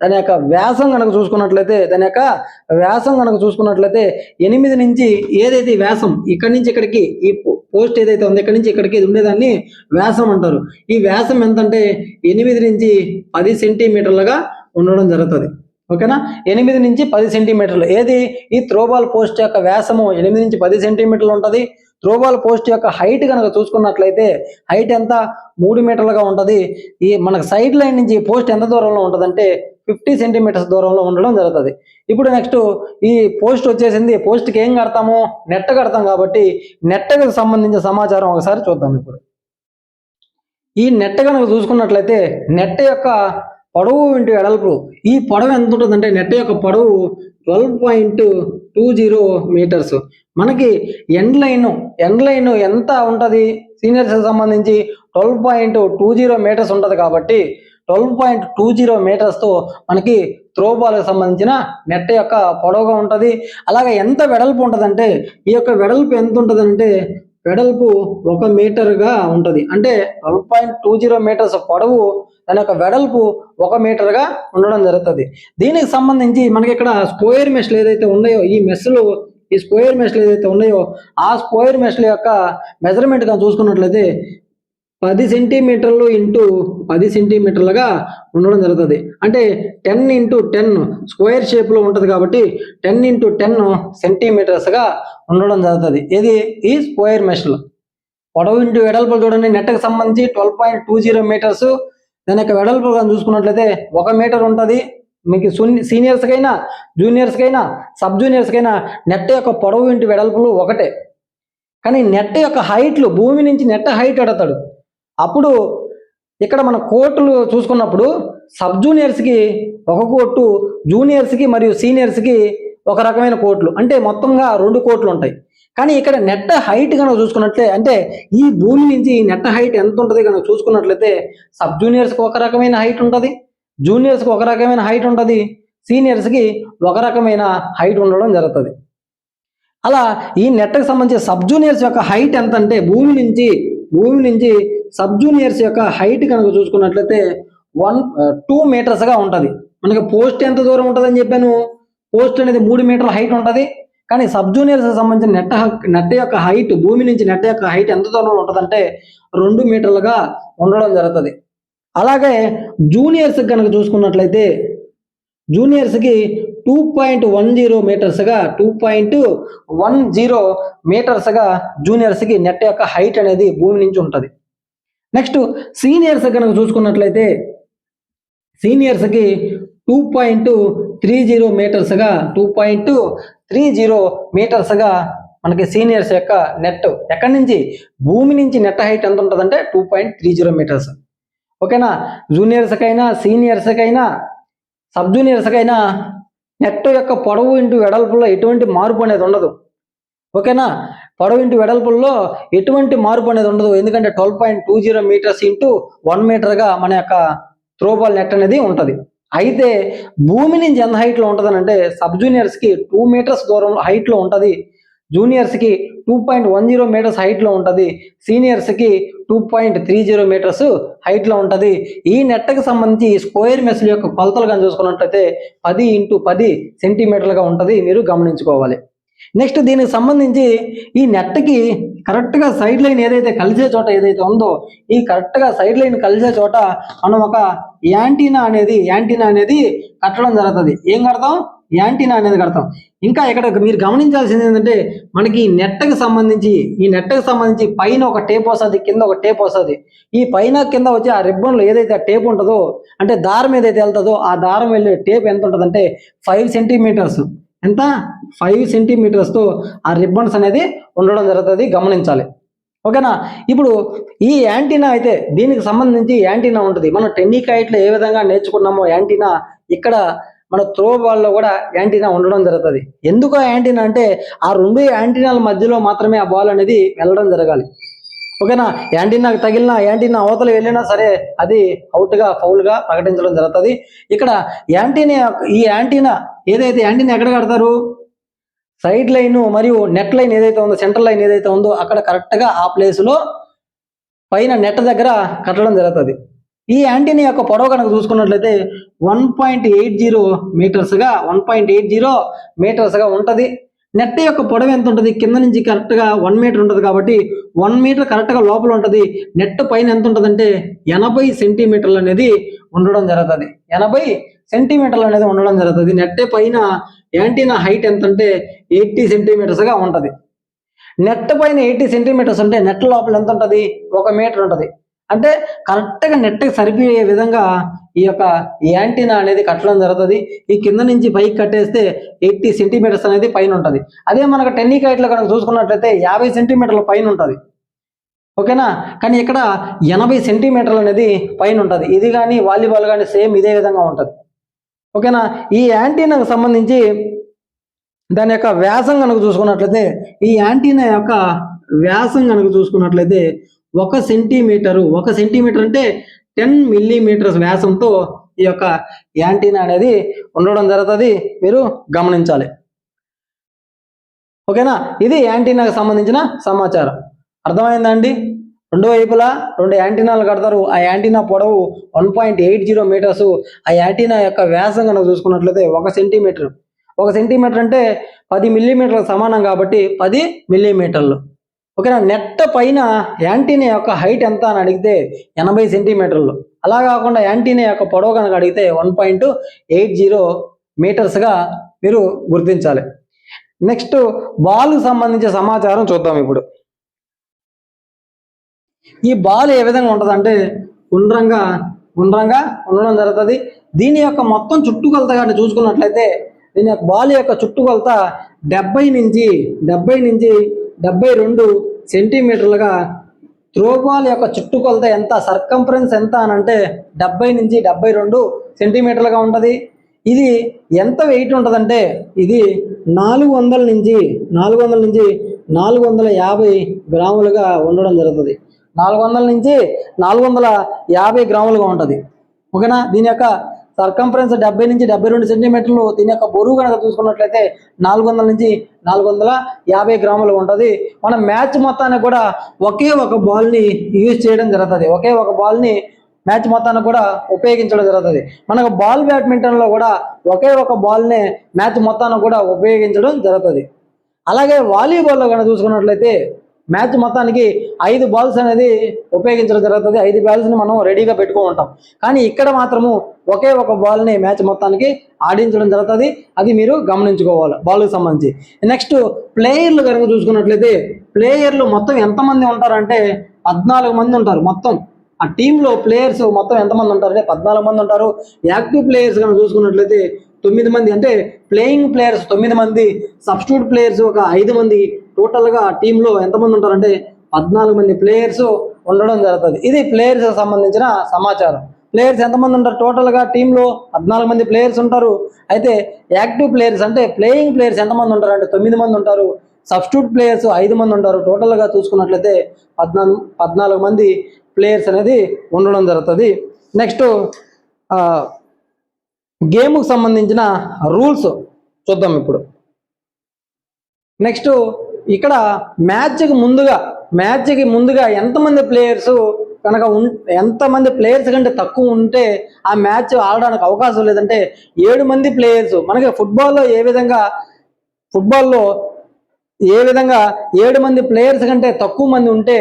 దాని యొక్క వ్యాసం కనుక చూసుకున్నట్లయితే 8 నుంచి ఏదైతే వ్యాసం ఇక్కడి నుంచి ఇక్కడికి ఈ పోస్ట్ ఏదైతే ఉందో ఇక్కడి నుంచి ఇక్కడికి ఉండేదాన్ని వ్యాసం అంటారు. ఈ వ్యాసం ఎంతంటే 8 నుంచి 10 సెంటీమీటర్లుగా ఉండడం జరుగుతుంది. ఓకేనా? 8 నుంచి 10 సెంటీమీటర్లు. ఏది ఈ త్రోబాల్ పోస్ట్ యొక్క వ్యాసము 8 నుంచి 10 సెంటీమీటర్లు ఉంటుంది. త్రోబాల్ పోస్ట్ యొక్క హైట్ కనుక చూసుకున్నట్లయితే హైట్ ఎంత 3 మీటర్లుగా ఉంటుంది. ఈ మనకు సైడ్ లైన్ నుంచి పోస్ట్ ఎంత దూరంలో ఉంటుందంటే 50 సెంటీమీటర్స్ దూరంలో ఉండడం జరుగుతుంది. ఇప్పుడు నెక్స్ట్ ఈ పోస్ట్ వచ్చేసింది. పోస్ట్కి ఏం కడతాము? నెట్ కడతాం. కాబట్టి నెట్కి సంబంధించిన సమాచారం ఒకసారి చూద్దాం. ఇప్పుడు ఈ నెట్ కనుక చూసుకున్నట్లయితే నెట్ యొక్క పొడవు ఇంటూ వెడల్పు, ఈ పొడవు ఎంత ఉంటుందంటే నెట్ యొక్క పొడవు 12.20 మీటర్స్. మనకి ఎండ్ లైన్ ఎంత ఉంటుంది సీనియర్స్కి సంబంధించి 12.20 మీటర్స్ ఉంటుంది. కాబట్టి 12.20 మీటర్స్తో మనకి త్రోబాల్కి సంబంధించిన నెట్ యొక్క పొడవుగా ఉంటుంది. అలాగే ఎంత వెడల్పు ఉంటుందంటే ఈ యొక్క వెడల్పు ఎంత ఉంటుందంటే వెడల్పు 1 మీటర్గా ఉంటుంది. అంటే 12.20 మీటర్స్ పొడవు, దాని యొక్క వెడల్పు 1 మీటర్గా ఉండడం జరుగుతుంది. దీనికి సంబంధించి మనకి ఇక్కడ స్క్వేర్ మెష్లు ఏదైతే ఉన్నాయో ఈ స్క్వేర్ మెష్లు ఏదైతే ఉన్నాయో ఆ స్క్వేర్ మెష్ల యొక్క మెజర్మెంట్ గా చూసుకున్నట్లయితే 10 సెంటీమీటర్లు ఇంటూ 10 సెంటీమీటర్లుగా ఉండడం జరుగుతుంది. అంటే 10 ఇంటూ 10 స్క్వేర్ షేప్లో ఉంటుంది. కాబట్టి 10 ఇంటూ 10 సెంటీమీటర్స్గా ఉండడం జరుగుతుంది. ఇది ఈ స్క్వేర్ మెష్లు. పొడవు ఇంటూ వెడల్పు చూడండి. నెట్కి సంబంధించి 12.20 మీటర్స్. దాని యొక్క వెడల్పు చూసుకున్నట్లయితే 1 మీటర్ ఉంటుంది. మీకు సీనియర్స్కైనా జూనియర్స్కైనా సబ్ జూనియర్స్కైనా నెట్ యొక్క పొడవు ఇంటి వెడల్పులు ఒకటే. కానీ నెట్ యొక్క హైట్లు, భూమి నుంచి నెట్ హైట్ అడతాడు. అప్పుడు ఇక్కడ మన కోర్టులు చూసుకున్నప్పుడు సబ్ జూనియర్స్కి ఒక కోర్టు, జూనియర్స్కి మరియు సీనియర్స్కి ఒక రకమైన కోర్టులు, అంటే మొత్తంగా 2 కోర్టులు ఉంటాయి. కానీ ఇక్కడ నెట్ హైట్ కనుక చూసుకున్నట్లే, అంటే ఈ భూమి నుంచి నెట్ హైట్ ఎంత ఉంటుంది కనుక చూసుకున్నట్లయితే సబ్ జూనియర్స్కి ఒక రకమైన హైట్ ఉంటుంది, జూనియర్స్కి ఒక రకమైన హైట్ ఉంటుంది, సీనియర్స్కి ఒక రకమైన హైట్ ఉండడం జరుగుతుంది. అలా ఈ నెట్కి సంబంధించి సబ్ జూనియర్స్ యొక్క హైట్ ఎంత అంటే భూమి నుంచి సబ్ జూనియర్స్ యొక్క హైట్ కనుక చూసుకున్నట్లయితే 2 మీటర్స్గా ఉంటుంది. మనకి పోస్ట్ ఎంత దూరం ఉంటుందని చెప్పాను, పోస్ట్ అనేది 3 మీటర్ల హైట్ ఉంటుంది. కానీ సబ్ జూనియర్స్కి సంబంధించిన నెట్ యొక్క హైట్, భూమి నుంచి నెట్ యొక్క హైట్ ఎంత దూరంలో ఉంటుందంటే 2 మీటర్లుగా ఉండడం జరుగుతుంది. అలాగే జూనియర్స్కి కనుక చూసుకున్నట్లయితే జూనియర్స్కి 2.10 మీటర్స్గా 2.10 మీటర్స్గా జూనియర్స్కి నెట్ యొక్క హైట్ అనేది భూమి నుంచి ఉంటుంది. నెక్స్ట్ సీనియర్స్ కనుక చూసుకున్నట్లయితే సీనియర్స్కి 2.30 మీటర్స్గా 2.30 మీటర్స్గా మనకి సీనియర్స్ యొక్క నెట్, ఎక్కడి నుంచి భూమి నుంచి నెట్ హైట్ ఎంత ఉంటుందంటే 2.30 మీటర్స్. ఓకేనా, జూనియర్స్కైనా సీనియర్స్కైనా సబ్ జూనియర్స్కైనా నెట్ యొక్క పొడవు ఇంటూ వెడల్పులో ఎటువంటి మార్పు అనేది ఉండదు. ఓకేనా, పొడవు ఇంటూ వెడల్పుల్లో ఎటువంటి మార్పు అనేది ఉండదు. ఎందుకంటే 12.20 మీటర్స్ ఇంటూ 1 మీటర్గా మన యొక్క త్రోబాల్ నెట్ అనేది ఉంటుంది. అయితే భూమి నుంచి ఎంత హైట్లో ఉంటుందని అంటే సబ్ జూనియర్స్కి 2 మీటర్స్ దూరం హైట్లో ఉంటుంది, జూనియర్స్కి 2.10 మీటర్స్ హైట్లో ఉంటుంది, సీనియర్స్కి 2.30 మీటర్స్ హైట్లో ఉంటుంది. ఈ నెట్కి సంబంధించి స్క్వేర్ మెస్ల యొక్క కొలతలు కానీ చూసుకున్నట్లయితే 10x10 సెంటీమీటర్లుగా ఉంటుంది, మీరు గమనించుకోవాలి. నెక్స్ట్ దీనికి సంబంధించి ఈ నెట్కి కరెక్ట్గా సైడ్ లైన్ ఏదైతే కలిసే చోట ఏదైతే ఉందో, ఈ కరెక్ట్గా సైడ్ లైన్ కలిసే చోట మనం ఒక యాంటీనా అనేది కట్టడం జరుగుతుంది. ఏం కడతాం? యాంటీనా అనేది కడతాం. ఇంకా ఇక్కడ మీరు గమనించాల్సింది ఏంటంటే మనకి ఈ నెట్కి సంబంధించి పైన ఒక టేప్ వస్తుంది, కింద ఒక టేప్ వస్తుంది. ఈ పైన కింద వచ్చి ఆ రిబ్బన్లో ఏదైతే టేప్ ఉంటుందో, అంటే దారం ఏదైతే వెళ్తుందో ఆ దారం వెళ్ళే టేప్ ఎంత ఉంటుందంటే 5 సెంటీమీటర్స్. ఎంత? 5 సెంటీమీటర్స్తో ఆ రిబ్బన్స్ అనేది ఉండడం జరుగుతుంది, గమనించాలి. ఓకేనా, ఇప్పుడు ఈ యాంటీనా అయితే దీనికి సంబంధించి యాంటీనా ఉంటుంది. మనం టెన్నికైట్లో ఏ విధంగా నేర్చుకున్నామో యాంటీనా ఇక్కడ మన త్రో బాల్లో కూడా యాంటీనా ఉండడం జరుగుతుంది. ఎందుకు యాంటీనా అంటే ఆ 2 యాంటీనాల మధ్యలో మాత్రమే ఆ బాల్ అనేది వెళ్ళడం జరగాలి. ఓకేనా, యాంటీనాకు తగిలిన యాంటీనా అవతల వెళ్ళినా సరే అది అవుట్గా, ఫౌల్గా ప్రకటించడం జరుగుతుంది. ఇక్కడ ఈ యాంటీనా ఎక్కడ కడతారు? సైడ్ లైన్ మరియు నెట్ లైన్ ఏదైతే ఉందో, సెంటర్ లైన్ ఏదైతే ఉందో అక్కడ కరెక్ట్గా ఆ ప్లేస్లో పైన నెట్ దగ్గర కట్టడం జరుగుతుంది. ఈ యాంటీనా యొక్క పొడవు కనుక చూసుకున్నట్లయితే 1.80 మీటర్స్గా ఉంటుంది. నెట్ యొక్క పొడవు ఎంత ఉంటుంది? కింద నుంచి కరెక్ట్గా 1 మీటర్ ఉంటుంది కాబట్టి 1 మీటర్ కరెక్ట్గా లోపల ఉంటుంది. నెట్ పైన ఎంత ఉంటుందంటే 80 సెంటీమీటర్లు అనేది ఉండడం జరుగుతుంది. 80 సెంటీమీటర్లు అనేది ఉండడం జరుగుతుంది. నెట్ పైన యాంటీనా హైట్ ఎంత అంటే 80 సెంటీమీటర్స్గా ఉంటుంది. నెట్ పైన 80 సెంటీమీటర్స్ అంటే నెట్ లోపల ఎంత ఉంటుంది? 1 మీటర్ ఉంటుంది. అంటే కరెక్ట్గా నెట్కి సరిపోయే విధంగా ఈ యొక్క యాంటీనా అనేది కట్టడం జరుగుతుంది. ఈ కింద నుంచి పైకి కట్టేస్తే 80 సెంటీమీటర్స్ అనేది పైన ఉంటుంది. అదే మనకు టెన్నికైట్లో కనుక చూసుకున్నట్లయితే 50 సెంటీమీటర్ల పైన ఉంటుంది. ఓకేనా, కానీ ఇక్కడ 80 సెంటీమీటర్లు అనేది పైన ఉంటుంది. ఇది కానీ వాలీబాల్ కానీ సేమ్ ఇదే విధంగా ఉంటుంది. ఓకేనా, ఈ యాంటీనాకు సంబంధించి దాని యొక్క వ్యాసం కనుక చూసుకున్నట్లయితే ఈ యాంటీనా యొక్క వ్యాసం కనుక చూసుకున్నట్లయితే 1 సెంటీమీటర్ అంటే 10 మిల్లీమీటర్స్ వ్యాసంతో ఈ యొక్క యాంటీనా అనేది ఉండడం జరుగుతుంది, మీరు గమనించాలి. ఓకేనా, ఇది యాంటీనాకు సంబంధించిన సమాచారం. అర్థమైందండి? 2 వైపులా 2 యాంటీనాలు కడతారు. ఆ యాంటీనా పొడవు 1.80 మీటర్స్. ఆ యాంటీనా యొక్క వ్యాసం కనుక చూసుకున్నట్లయితే 1 సెంటీమీటర్. 1 సెంటీమీటర్ అంటే 10 మిల్లీమీటర్లకు సమానం కాబట్టి 10 మిల్లీమీటర్లు. ఓకేనా, నెట్ పైన యాంటీనా యొక్క హైట్ ఎంత అని అడిగితే 80 సెంటీమీటర్లు. అలా కాకుండా యాంటీనా యొక్క పొడవు కనుక అడిగితే 1.80 మీటర్స్గా మీరు గుర్తించాలి. నెక్స్ట్ బాల్కు సంబంధించిన సమాచారం చూద్దాం. ఇప్పుడు ఈ బాల్ ఏ విధంగా ఉంటుందంటే గుండ్రంగా ఉండడం జరుగుతుంది. దీని యొక్క మొత్తం చుట్టుకొలత కానీ చూసుకున్నట్లయితే దీని యొక్క బాల్ యొక్క చుట్టుకొలత 70 నుంచి 72 సెంటీమీటర్లుగా, త్రో బాల్ యొక్క చుట్టుకొలత ఎంత, సర్కంఫరెన్స్ ఎంత అని అంటే 70 నుంచి 72 సెంటీమీటర్లుగా ఉంటుంది. ఇది ఎంత వెయిట్ ఉంటుందంటే ఇది 400 నుంచి 450 గ్రాములుగా ఉండడం జరుగుతుంది. 400 నుంచి 450 గ్రాములుగా ఉంటుంది. ఓకేనా. దీని యొక్క సర్కంఫరెన్స్ 70 నుంచి 72 సెంటీమీటర్లు. దీని యొక్క బరువు కనుక చూసుకున్నట్లయితే 400 నుంచి 450 గ్రాములు ఉంటుంది. మనం మ్యాచ్ మొత్తానికి కూడా ఒకే ఒక బాల్ని యూజ్ చేయడం జరుగుతుంది. ఒకే ఒక బాల్ని మ్యాచ్ మొత్తానికి కూడా ఉపయోగించడం జరుగుతుంది. మనకు బాల్ బ్యాడ్మింటన్లో కూడా ఒకే ఒక బాల్ని మ్యాచ్ మొత్తానికి కూడా ఉపయోగించడం జరుగుతుంది. అలాగే వాలీబాల్లో కనుక చూసుకున్నట్లయితే మ్యాచ్ మొత్తానికి 5 బాల్స్ అనేది ఉపయోగించడం జరుగుతుంది. 5 బాల్స్ని మనం రెడీగా పెట్టుకో ఉంటాం. కానీ ఇక్కడ మాత్రము ఒకే ఒక బాల్ని మ్యాచ్ మొత్తానికి ఆడించడం జరుగుతుంది. అది మీరు గమనించుకోవాలి బాల్కి సంబంధించి. నెక్స్ట్ ప్లేయర్లు కనుక చూసుకున్నట్లయితే ప్లేయర్లు మొత్తం ఎంతమంది ఉంటారంటే 14 మంది ఉంటారు. మొత్తం ఆ టీంలో ప్లేయర్స్ మొత్తం ఎంతమంది ఉంటారంటే 14 మంది ఉంటారు. యాక్టివ్ ప్లేయర్స్ కనుక చూసుకున్నట్లయితే 9 మంది, అంటే ప్లేయింగ్ ప్లేయర్స్ 9 మంది, సబ్స్టిట్యూట్ ప్లేయర్స్ ఒక 5 మంది. టోటల్గా టీంలో ఎంతమంది ఉంటారంటే 14 మంది ప్లేయర్స్ ఉండడం జరుగుతుంది. ఇది ప్లేయర్స్ సంబంధించిన సమాచారం. ప్లేయర్స్ ఎంతమంది ఉంటారు టోటల్గా టీంలో 14 మంది ప్లేయర్స్ ఉంటారు. అయితే యాక్టివ్ ప్లేయర్స్ అంటే ప్లేయింగ్ ప్లేయర్స్ ఎంతమంది ఉంటారు అంటే 9 మంది ఉంటారు. సబ్స్టిట్యూట్ ప్లేయర్స్ 5 మంది ఉంటారు. టోటల్గా చూసుకున్నట్లయితే 14 మంది ప్లేయర్స్ అనేది ఉండడం జరుగుతుంది. నెక్స్ట్ గేమ్కి సంబంధించిన రూల్స్ చూద్దాం ఇప్పుడు. నెక్స్ట్ ఇక్కడ మ్యాచ్కి ముందుగా ఎంతమంది ప్లేయర్స్ కనుక ఎంతమంది ప్లేయర్స్ కంటే తక్కువ ఉంటే ఆ మ్యాచ్ ఆడడానికి అవకాశం లేదంటే 7 మంది ప్లేయర్స్. మనకి ఫుట్బాల్లో ఏ విధంగా 7 మంది ప్లేయర్స్ కంటే తక్కువ మంది ఉంటే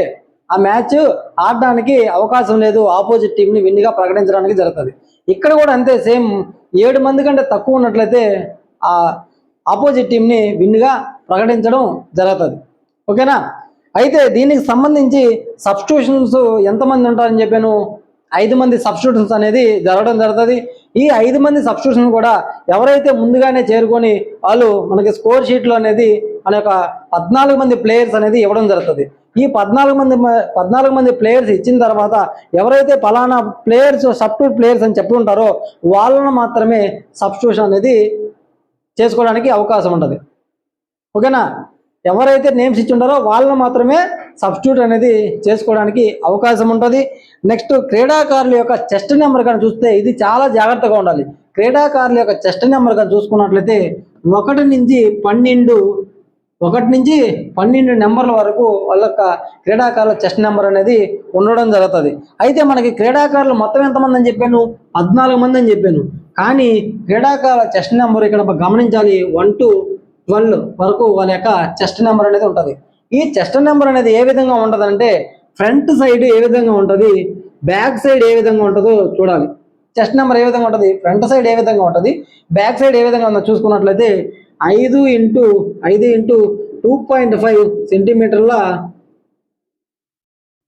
ఆ మ్యాచ్ ఆడడానికి అవకాశం లేదు, ఆపోజిట్ టీంని విన్గా ప్రకటించడానికి జరుగుతుంది. ఇక్కడ కూడా అంతే, సేమ్ 7 మంది కంటే తక్కువ ఉన్నట్లయితే ఆ ఆపోజిట్ టీంని విన్గా ప్రకటించడం జరుగుతుంది. ఓకేనా. అయితే దీనికి సంబంధించి సబ్స్టిట్యూషన్స్ ఎంతమంది ఉంటారని చెప్పాను, 5 మంది సబ్స్టిట్యూషన్స్ అనేది జరగడం జరుగుతుంది. ఈ 5 మంది సబ్స్టిట్యూషన్ కూడా ఎవరైతే ముందుగానే చేరుకొని వాళ్ళు మనకి స్కోర్ షీట్లో అనేది మన యొక్క 14 మంది ప్లేయర్స్ అనేది ఇవ్వడం జరుగుతుంది. ఈ 14 మంది ప్లేయర్స్ ఇచ్చిన తర్వాత ఎవరైతే పలానా ప్లేయర్స్ సబ్స్టిట్యూట్ ప్లేయర్స్ అని చెప్పుకుంటారో వాళ్ళను మాత్రమే సబ్స్టిట్యూషన్ అనేది చేసుకోవడానికి అవకాశం ఉంటుంది. ఓకేనా. ఎవరైతే నేమ్స్ ఇచ్చి ఉంటారో వాళ్ళను మాత్రమే సబ్స్టిట్యూట్ అనేది చేసుకోవడానికి అవకాశం ఉంటుంది. నెక్స్ట్ క్రీడాకారుల యొక్క చెస్ట్ నెంబర్ కానీ చూస్తే ఇది చాలా జాగ్రత్తగా ఉండాలి. క్రీడాకారుల యొక్క చెస్ట్ నెంబర్ కానీ చూసుకున్నట్లయితే 1 నుంచి 12 నెంబర్ల వరకు వాళ్ళ యొక్క క్రీడాకారుల చెస్ట్ నెంబర్ అనేది ఉండడం జరుగుతుంది. అయితే మనకి క్రీడాకారులు మొత్తం ఎంతమంది అని చెప్పాను, 14 మంది అని చెప్పాను. కానీ క్రీడాకారుల చెస్ట్ నెంబర్ ఇక్కడ గమనించాలి, 1 to 12 వరకు వాళ్ళ యొక్క చెస్ట్ నెంబర్ అనేది ఉంటుంది. ఈ చెస్ట్ నెంబర్ అనేది ఏ విధంగా ఉంటుంది అంటే ఫ్రంట్ సైడ్ ఏ విధంగా ఉంటుంది, బ్యాక్ సైడ్ ఏ విధంగా ఉంటుందో చూడాలి. చెస్ట్ నెంబర్ ఏ విధంగా ఉంటుంది, ఫ్రంట్ సైడ్ ఏ విధంగా ఉంటుంది, బ్యాక్ సైడ్ ఏ విధంగా ఉందో చూసుకున్నట్లయితే 5 into 2.5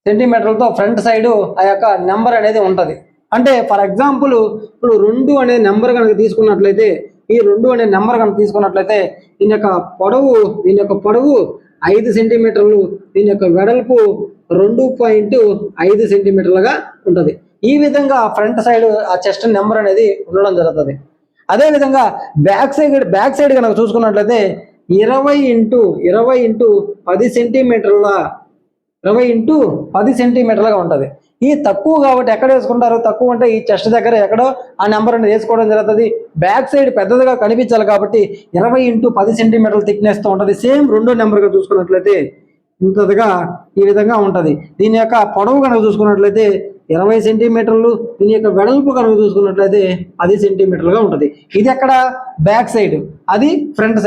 సెంటీమీటర్లతో ఫ్రంట్ సైడ్ ఆ యొక్క నెంబర్ అనేది ఉంటుంది. అంటే ఫర్ ఎగ్జాంపుల్ ఇప్పుడు 2 అనే నెంబర్ కనుక తీసుకున్నట్లయితే ఈ 2 అనే నెంబర్ కనుక తీసుకున్నట్లయితే దీని యొక్క పొడవు 5 సెంటీమీటర్లు, దీని యొక్క వెడల్పు 2.5 సెంటీమీటర్లుగా ఉంటుంది. ఈ విధంగా ఫ్రంట్ సైడ్ ఆ చెస్ట్ నెంబర్ అనేది ఉండడం జరుగుతుంది. అదేవిధంగా బ్యాక్ సైడ్ కనుక చూసుకున్నట్లయితే 20 into 10 సెంటీమీటర్లుగా ఉంటుంది. ఈ తక్కువ కాబట్టి ఎక్కడ వేసుకుంటారు, తక్కువ అంటే ఈ చెస్ట్ దగ్గర ఎక్కడో ఆ నెంబర్ అనేది వేసుకోవడం జరుగుతుంది. బ్యాక్ సైడ్ పెద్దదిగా కనిపించాలి కాబట్టి 20 into 10 సెంటీమీటర్ల థిక్నెస్తో ఉంటుంది. సేమ్ 2 నెంబర్గా చూసుకున్నట్లయితే ఇంతగా ఈ విధంగా ఉంటుంది. దీని యొక్క పొడవు కనుక చూసుకున్నట్లయితే 20 సెంటీమీటర్లు, దీని యొక్క వెడల్పు కనుక చూసుకున్నట్లయితే 10 సెంటీమీటర్లుగా ఉంటుంది. ఇది ఎక్కడ బ్యాక్ సైడ్, అది front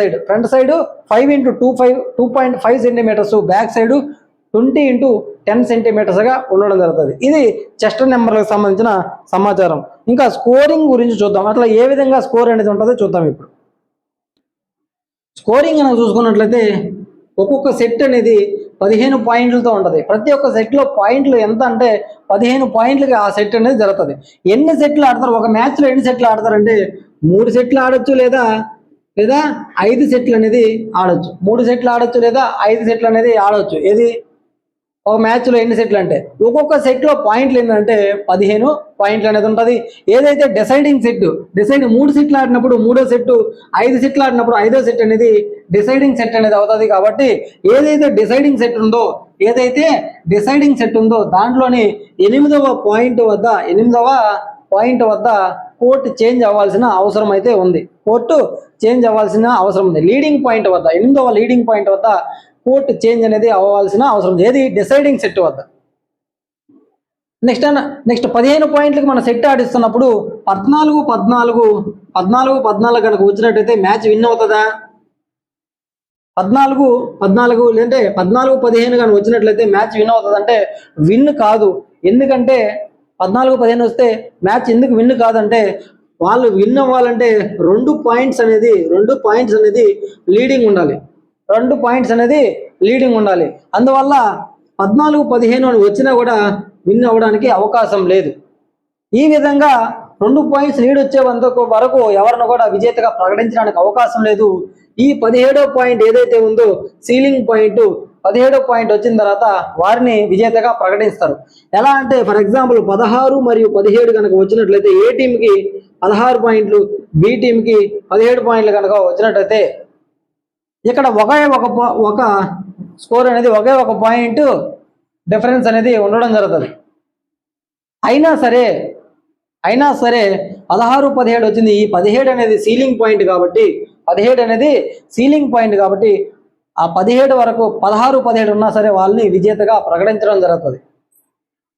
side 5 into 2.5 centimetres, back side 20 into 10 సెంటీమీటర్స్గా ఉండడం జరుగుతుంది. ఇది చెస్ట్ నెంబర్లకు సంబంధించిన సమాచారం. ఇంకా స్కోరింగ్ గురించి చూద్దాం. అట్లా ఏ విధంగా స్కోర్ అనేది ఉంటుందో చూద్దాం. ఇప్పుడు స్కోరింగ్ కనుక చూసుకున్నట్లయితే ఒక్కొక్క సెట్ అనేది 15 పాయింట్లతో ఉంటుంది. ప్రతి ఒక్క సెట్లో పాయింట్లు ఎంత అంటే 15 పాయింట్లకి ఆ సెట్ అనేది జరుగుతుంది. ఎన్ని సెట్లు ఆడతారు ఒక మ్యాచ్లో, ఎన్ని సెట్లు ఆడతారంటే 3 సెట్లు ఆడొచ్చు, లేదా లేదా 5 సెట్లు అనేది ఆడొచ్చు. 3 సెట్లు ఆడొచ్చు లేదా 5 సెట్లు అనేది ఆడొచ్చు. ఏది ఒక మ్యాచ్లో ఎన్ని సెట్లు అంటే ఒక్కొక్క సెట్లో పాయింట్లు ఏంటంటే 15 పాయింట్లు అనేది ఉంటుంది. ఏదైతే డిసైడింగ్ సెట్, 3 సెట్లు ఆడినప్పుడు మూడో సెట్, 5 సెట్లు ఆడినప్పుడు 5వ సెట్ అనేది డిసైడింగ్ సెట్ అనేది అవుతుంది. కాబట్టి ఏదైతే డిసైడింగ్ సెట్ ఉందో దాంట్లోని 8వ పాయింట్ వద్ద కోర్టు చేంజ్ అవ్వాల్సిన అవసరం అయితే ఉంది. లీడింగ్ పాయింట్ వద్ద 8వ లీడింగ్ పాయింట్ వద్ద కోర్టు చేంజ్ అనేది అవ్వాల్సిన అవసరం ఉంది. ఏది డిసైడింగ్ సెట్ వద్ద. నెక్స్ట్ 15 పాయింట్లకి మనం సెట్ ఆడిస్తున్నప్పుడు 14-14 కనుక వచ్చినట్టయితే మ్యాచ్ విన్ అవుతుందా? 14-14 లేదంటే 14-15 కానీ వచ్చినట్లయితే మ్యాచ్ విన్ అవుతుంది అంటే విన్ కాదు. ఎందుకంటే 14-15 వస్తే మ్యాచ్ ఎందుకు విన్ కాదంటే వాళ్ళు విన్ అవ్వాలంటే 2 పాయింట్స్ అనేది లీడింగ్ ఉండాలి. 2 పాయింట్స్ అనేది లీడింగ్ ఉండాలి. అందువల్ల 14-15 అని వచ్చినా కూడా విన్ అవ్వడానికి అవకాశం లేదు. ఈ విధంగా 2 పాయింట్స్ లీడ్ వచ్చే వరకు ఎవరిని కూడా విజేతగా ప్రకటించడానికి అవకాశం లేదు. ఈ 17వ పాయింట్ ఏదైతే ఉందో సీలింగ్ పాయింట్, 17వ పాయింట్ వచ్చిన తర్వాత వారిని విజేతగా ప్రకటిస్తారు. ఎలా అంటే ఫర్ ఎగ్జాంపుల్ 16 మరియు 17 కనుక వచ్చినట్లయితే ఏ టీంకి 16 పాయింట్లు, బి టీంకి 17 పాయింట్లు కనుక వచ్చినట్లయితే ఇక్కడ ఒక స్కోర్ అనేది ఒకే ఒక పాయింట్ డిఫరెన్స్ అనేది ఉండడం జరుగుతుంది. అయినా సరే 16-17 వచ్చింది. ఈ 17 అనేది సీలింగ్ పాయింట్ కాబట్టి ఆ 17 వరకు 16-17 ఉన్నా సరే వాళ్ళని విజేతగా ప్రకటించడం జరుగుతుంది.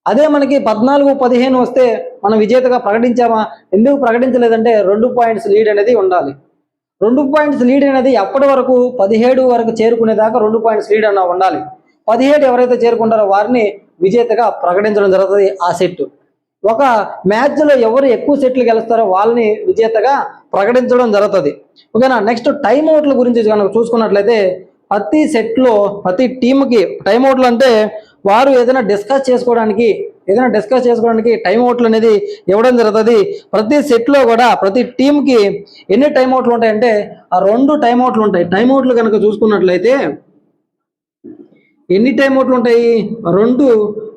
అదే మనకి 14-15 వస్తే మనం విజేతగా ప్రకటించామా? ఎందుకు ప్రకటించలేదంటే 2 పాయింట్స్ లీడ్ అనేది ఉండాలి. 2 పాయింట్స్ లీడ్ అనేది అప్పటి వరకు 17 వరకు చేరుకునేదాకా 2 పాయింట్స్ లీడ్ అన్న ఉండాలి. 17 ఎవరైతే చేరుకుంటారో వారిని విజేతగా ప్రకటించడం జరుగుతుంది. ఆ సెట్ ఒక మ్యాచ్లో ఎవరు ఎక్కువ సెట్లు గెలుస్తారో వాళ్ళని విజేతగా ప్రకటించడం జరుగుతుంది. ఓకేనా. నెక్స్ట్ టైమ్అవుట్ల గురించి కనుక చూసుకున్నట్లయితే ప్రతి టీంకి టైమ్అవుట్లు అంటే వారు ఏదైనా డిస్కస్ చేసుకోవడానికి టైమ్అవుట్లు అనేది ఇవ్వడం జరుగుతుంది. ప్రతి సెట్లో కూడా ప్రతి టీంకి ఎన్ని టైమ్అవుట్లు ఉంటాయంటే 2 టైమ్అవుట్లు ఉంటాయి. టైమ్అవుట్లు కనుక చూసుకున్నట్లయితే ఎన్ని టైమ్అవుట్లు ఉంటాయి? 2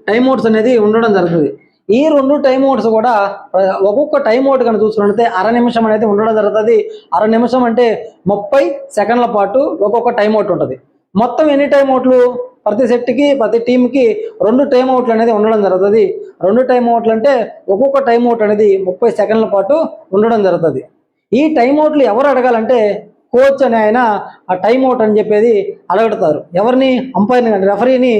టైమ్అవుట్స్ అనేది ఉండడం జరుగుతుంది. ఈ 2 టైమ్అవుట్స్ కూడా ఒక్కొక్క టైమ్అవుట్ కనుక చూసుకున్నట్లయితే 1/2 నిమిషం అనేది ఉండడం జరుగుతుంది. 1/2 నిమిషం అంటే 30 సెకండ్ల పాటు ఒక్కొక్క టైమ్అవుట్ ఉంటుంది. మొత్తం ఎన్ని టైమ్అవుట్లు? ప్రతి సెట్కి ప్రతి టీంకి 2 టైమ్అవుట్లు అనేది ఉండడం జరుగుతుంది. 2 టైమ్అవుట్లు అంటే ఒక్కొక్క టైమ్అవుట్ అనేది 30 సెకండ్ల పాటు ఉండడం జరుగుతుంది. ఈ టైమ్అవుట్లు ఎవరు అడగాలంటే కోచ్ అని ఆయన ఆ టైమ్అవుట్ అని చెప్పేది అడుగుతారు. ఎవరిని? అంపైర్ని కానీ రెఫరీని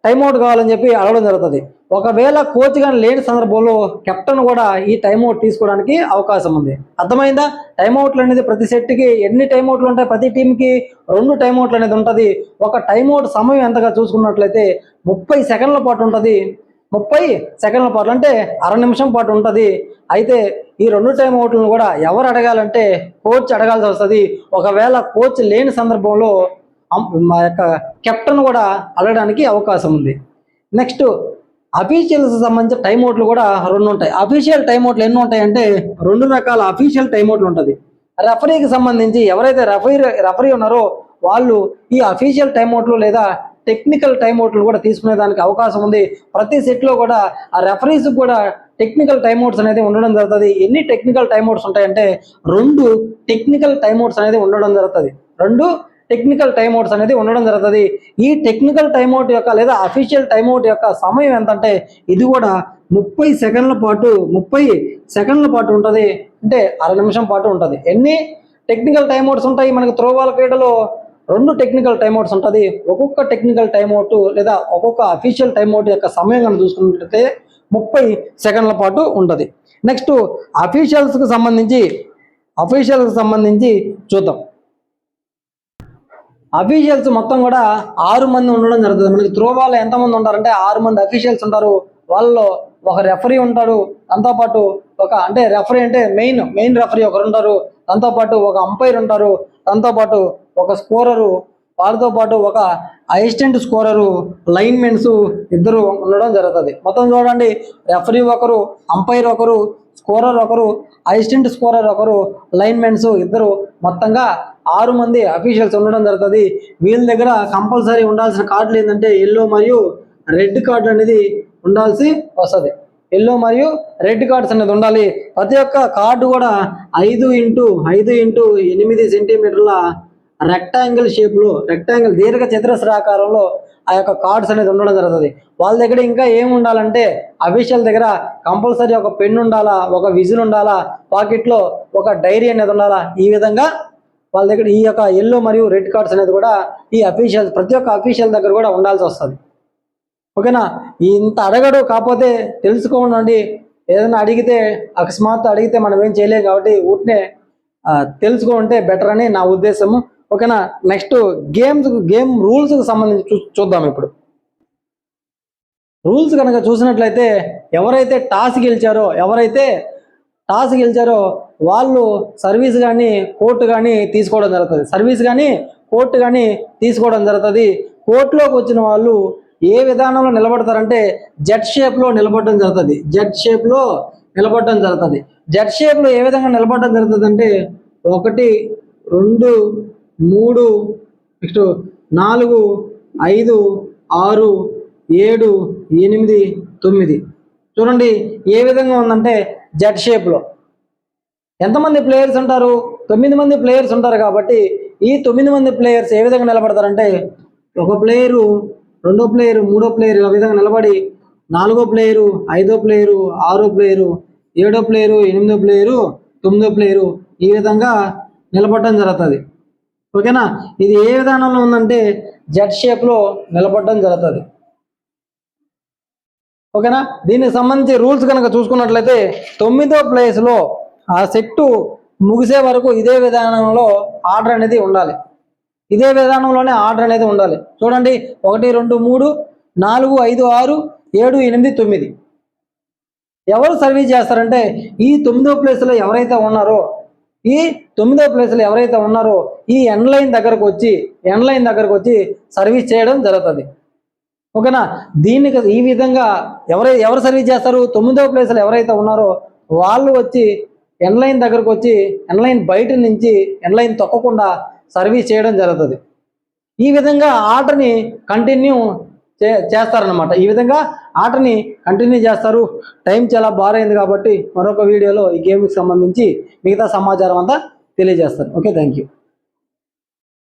టైమ్అవుట్ కావాలని చెప్పి అడగడం జరుగుతుంది. ఒకవేళ కోచ్ కానీ లేని సందర్భంలో కెప్టెన్ కూడా ఈ టైమ్అవుట్ తీసుకోవడానికి అవకాశం ఉంది. అర్థమైందా? టైమ్అవుట్లు అనేది ప్రతి సెట్కి ఎన్ని టైమ్అవుట్లు ఉంటాయి? ప్రతి టీంకి 2 టైమ్అవుట్లు అనేది ఉంటుంది. ఒక టైమ్అవుట్ సమయం ఎంతగా చూసుకున్నట్లయితే 30 సెకండ్ల పాటు ఉంటుంది. 30 సెకండ్ల పాటు అంటే 1/2 నిమిషం పాటు ఉంటుంది. అయితే ఈ 2 టైమ్అవుట్లను కూడా ఎవరు అడగాలంటే కోచ్ అడగాల్సి వస్తుంది. ఒకవేళ కోచ్ లేని సందర్భంలో మా యొక్క కెప్టెన్ కూడా అడగడానికి అవకాశం ఉంది. నెక్స్ట్ అఫీషియల్స్ సంబంధించిన టైమ్అవుట్లు కూడా 2 ఉంటాయి. అఫీషియల్ టైమ్అవుట్లు ఎన్ని ఉంటాయంటే 2 రకాల అఫీషియల్ టైమ్అవుట్లు ఉంటుంది. రెఫరీకి సంబంధించి ఎవరైతే రెఫరీ ఉన్నారో వాళ్ళు ఈ అఫీషియల్ టైమ్అవుట్లు లేదా టెక్నికల్ టైమ్అవుట్లు కూడా తీసుకునే దానికి అవకాశం ఉంది. ప్రతి సెట్లో కూడా ఆ రెఫరీస్ కూడా టెక్నికల్ టైమ్అవుట్స్ అనేది ఉండడం జరుగుతుంది. ఎన్ని టెక్నికల్ టైమ్అవుట్స్ ఉంటాయంటే 2 టెక్నికల్ టైమ్అవుట్స్ అనేది ఉండడం జరుగుతుంది. 2 టెక్నికల్ టైమ్అవుట్స్ అనేది ఉండడం జరుగుతుంది. ఈ టెక్నికల్ టైమ్అవుట్ యొక్క లేదా అఫీషియల్ టైమ్అవుట్ యొక్క సమయం ఎంతంటే ఇది కూడా 30 సెకండ్ల పాటు ఉంటుంది. అంటే 1/2 నిమిషం పాటు ఉంటుంది. ఎన్ని టెక్నికల్ టైమ్అవుట్స్ ఉంటాయి? మనకి త్రోబాల్ క్రీడలో 2 టెక్నికల్ టైమ్అవుట్స్ ఉంటుంది. ఒక్కొక్క టెక్నికల్ టైమ్అవుట్ లేదా ఒక్కొక్క అఫీషియల్ టైమ్అవుట్ యొక్క సమయం కనుక చూసుకున్నట్లయితే 30 సెకండ్ల పాటు ఉంటుంది. నెక్స్ట్ అఫీషియల్స్కి సంబంధించి చూద్దాం. అఫీషియల్స్ మొత్తం కూడా 6 మంది ఉండడం జరుగుతుంది. మనకి త్రోబాల్ ఎంతమంది ఉంటారంటే 6 మంది అఫీషియల్స్ ఉంటారు. వాళ్ళలో ఒక రెఫరీ ఉంటాడు. దాంతోపాటు రెఫరీ అంటే మెయిన్ రెఫరీ ఒకరు ఉంటారు. దాంతోపాటు ఒక అంపైర్ ఉంటారు. దాంతోపాటు ఒక స్కోరరు, వాళ్ళతో పాటు ఒక అసిస్టెంట్ స్కోరరు, లైన్మెన్స్ ఇద్దరు ఉండడం జరుగుతుంది. మొత్తం చూడండి, రెఫరీ ఒకరు, అంపైర్ ఒకరు, స్కోరర్ ఒకరు, అసిస్టెంట్ స్కోరర్ ఒకరు, లైన్మెన్స్ ఇద్దరు, మొత్తంగా 6 మంది అఫీషియల్స్ ఉండడం జరుగుతుంది. వీళ్ళ దగ్గర కంపల్సరీ ఉండాల్సిన కార్డులు ఏంటంటే ఎల్లో మరియు రెడ్ కార్డు అనేది ఉండాల్సి వస్తుంది. ఎల్లో మరియు రెడ్ కార్డ్స్ అనేది ఉండాలి. ప్రతి ఒక్క కార్డు కూడా 5x5x8 సెంటీమీటర్ల రెక్టాంగిల్ షేప్లో, రెక్టాంగిల్ దీర్ఘ చతురస్రాకారంలో ఆ యొక్క కార్డ్స్ అనేది ఉండడం జరుగుతుంది. వాళ్ళ దగ్గర ఇంకా ఏమి ఉండాలంటే అఫీషియల్ దగ్గర కంపల్సరీ ఒక పెన్ ఉండాలా, ఒక విజిల్ ఉండాలా, పాకెట్లో ఒక డైరీ అనేది ఉండాలా. ఈ విధంగా వాళ్ళ దగ్గర ఈ యొక్క ఎల్లో మరియు రెడ్ కార్డ్స్ అనేది కూడా ఈ అఫీషియల్ ప్రతి ఒక్క అఫీషియల్ దగ్గర కూడా ఉండాల్సి వస్తుంది. ఓకేనా? ఇంత అడగడు, కాకపోతే తెలుసుకోండి. ఏదైనా అడిగితే అకస్మాత్తు అడిగితే మనం ఏం చేయలేం కాబట్టి ఊరినే తెలుసుకుంటే బెటర్ అని నా ఉద్దేశము. ఓకేనా? నెక్స్ట్ గేమ్ రూల్స్కి సంబంధించి చూద్దాం. ఇప్పుడు రూల్స్ కనుక చూసినట్లయితే ఎవరైతే టాస్ గెలిచారో వాళ్ళు సర్వీస్ కానీ కోర్టు కానీ తీసుకోవడం జరుగుతుంది. కోర్టులోకి వచ్చిన వాళ్ళు ఏ విధానంలో నిలబడతారంటే జెడ్ షేప్లో నిలబడడం జరుగుతుంది. జెడ్ షేప్లో ఏ విధంగా నిలబడడం జరుగుతుంది అంటే 1 2 3 నెక్స్ట్ 4 5 6 7 8 9 చూడండి ఏ విధంగా ఉందంటే జెడ్ షేప్లో. ఎంతమంది ప్లేయర్స్ ఉంటారు? 9 మంది ప్లేయర్స్ ఉంటారు. కాబట్టి ఈ 9 మంది ప్లేయర్స్ ఏ విధంగా నిలబడతారంటే ఒక ప్లేయరు, రెండో ప్లేయరు, మూడో ప్లేయరు ఆ విధంగా నిలబడి, 4వ ప్లేయరు, 5వ ప్లేయరు, 6వ ప్లేయరు, 7వ ప్లేయరు, 8వ ప్లేయరు, 9వ ప్లేయరు ఈ విధంగా నిలబడడం జరుగుతుంది. ఓకేనా? ఇది ఏ విధానంలో ఉందంటే జెడ్ షేప్లో నిలబడడం జరుగుతుంది. ఓకేనా? దీనికి సంబంధించి రూల్స్ కనుక చూసుకున్నట్లయితే 9వ ప్లేస్లో ఆ సెట్టు ముగిసే వరకు ఇదే విధానంలో ఆర్డర్ అనేది ఉండాలి. చూడండి 1 2 3 4 5 6 7 8 9 ఎవరు సర్వీస్ చేస్తారంటే ఈ 9వ ప్లేస్లో ఎవరైతే ఉన్నారో ఈ ఎండ్ లైన్ దగ్గరకు వచ్చి సర్వీస్ చేయడం జరుగుతుంది. ఓకేనా? దీనికి ఈ విధంగా ఎవరు సర్వీస్ చేస్తారు? 9వ ప్లేస్లో ఎవరైతే ఉన్నారో వాళ్ళు వచ్చి ఎండ్ లైన్ దగ్గరకు వచ్చి ఎండ్ లైన్ బయట నుంచి ఎండ్ లైన్ తొక్కకుండా సర్వీస్ చేయడం జరుగుతుంది. ఈ విధంగా ఆటని కంటిన్యూ చేస్తారనమాట. టైం చాలా బారైంది కాబట్టి మరొక వీడియోలో ఈ గేమ్కి సంబంధించి మిగతా సమాచారం అంతా తెలియజేస్తాను. Okay, thank you.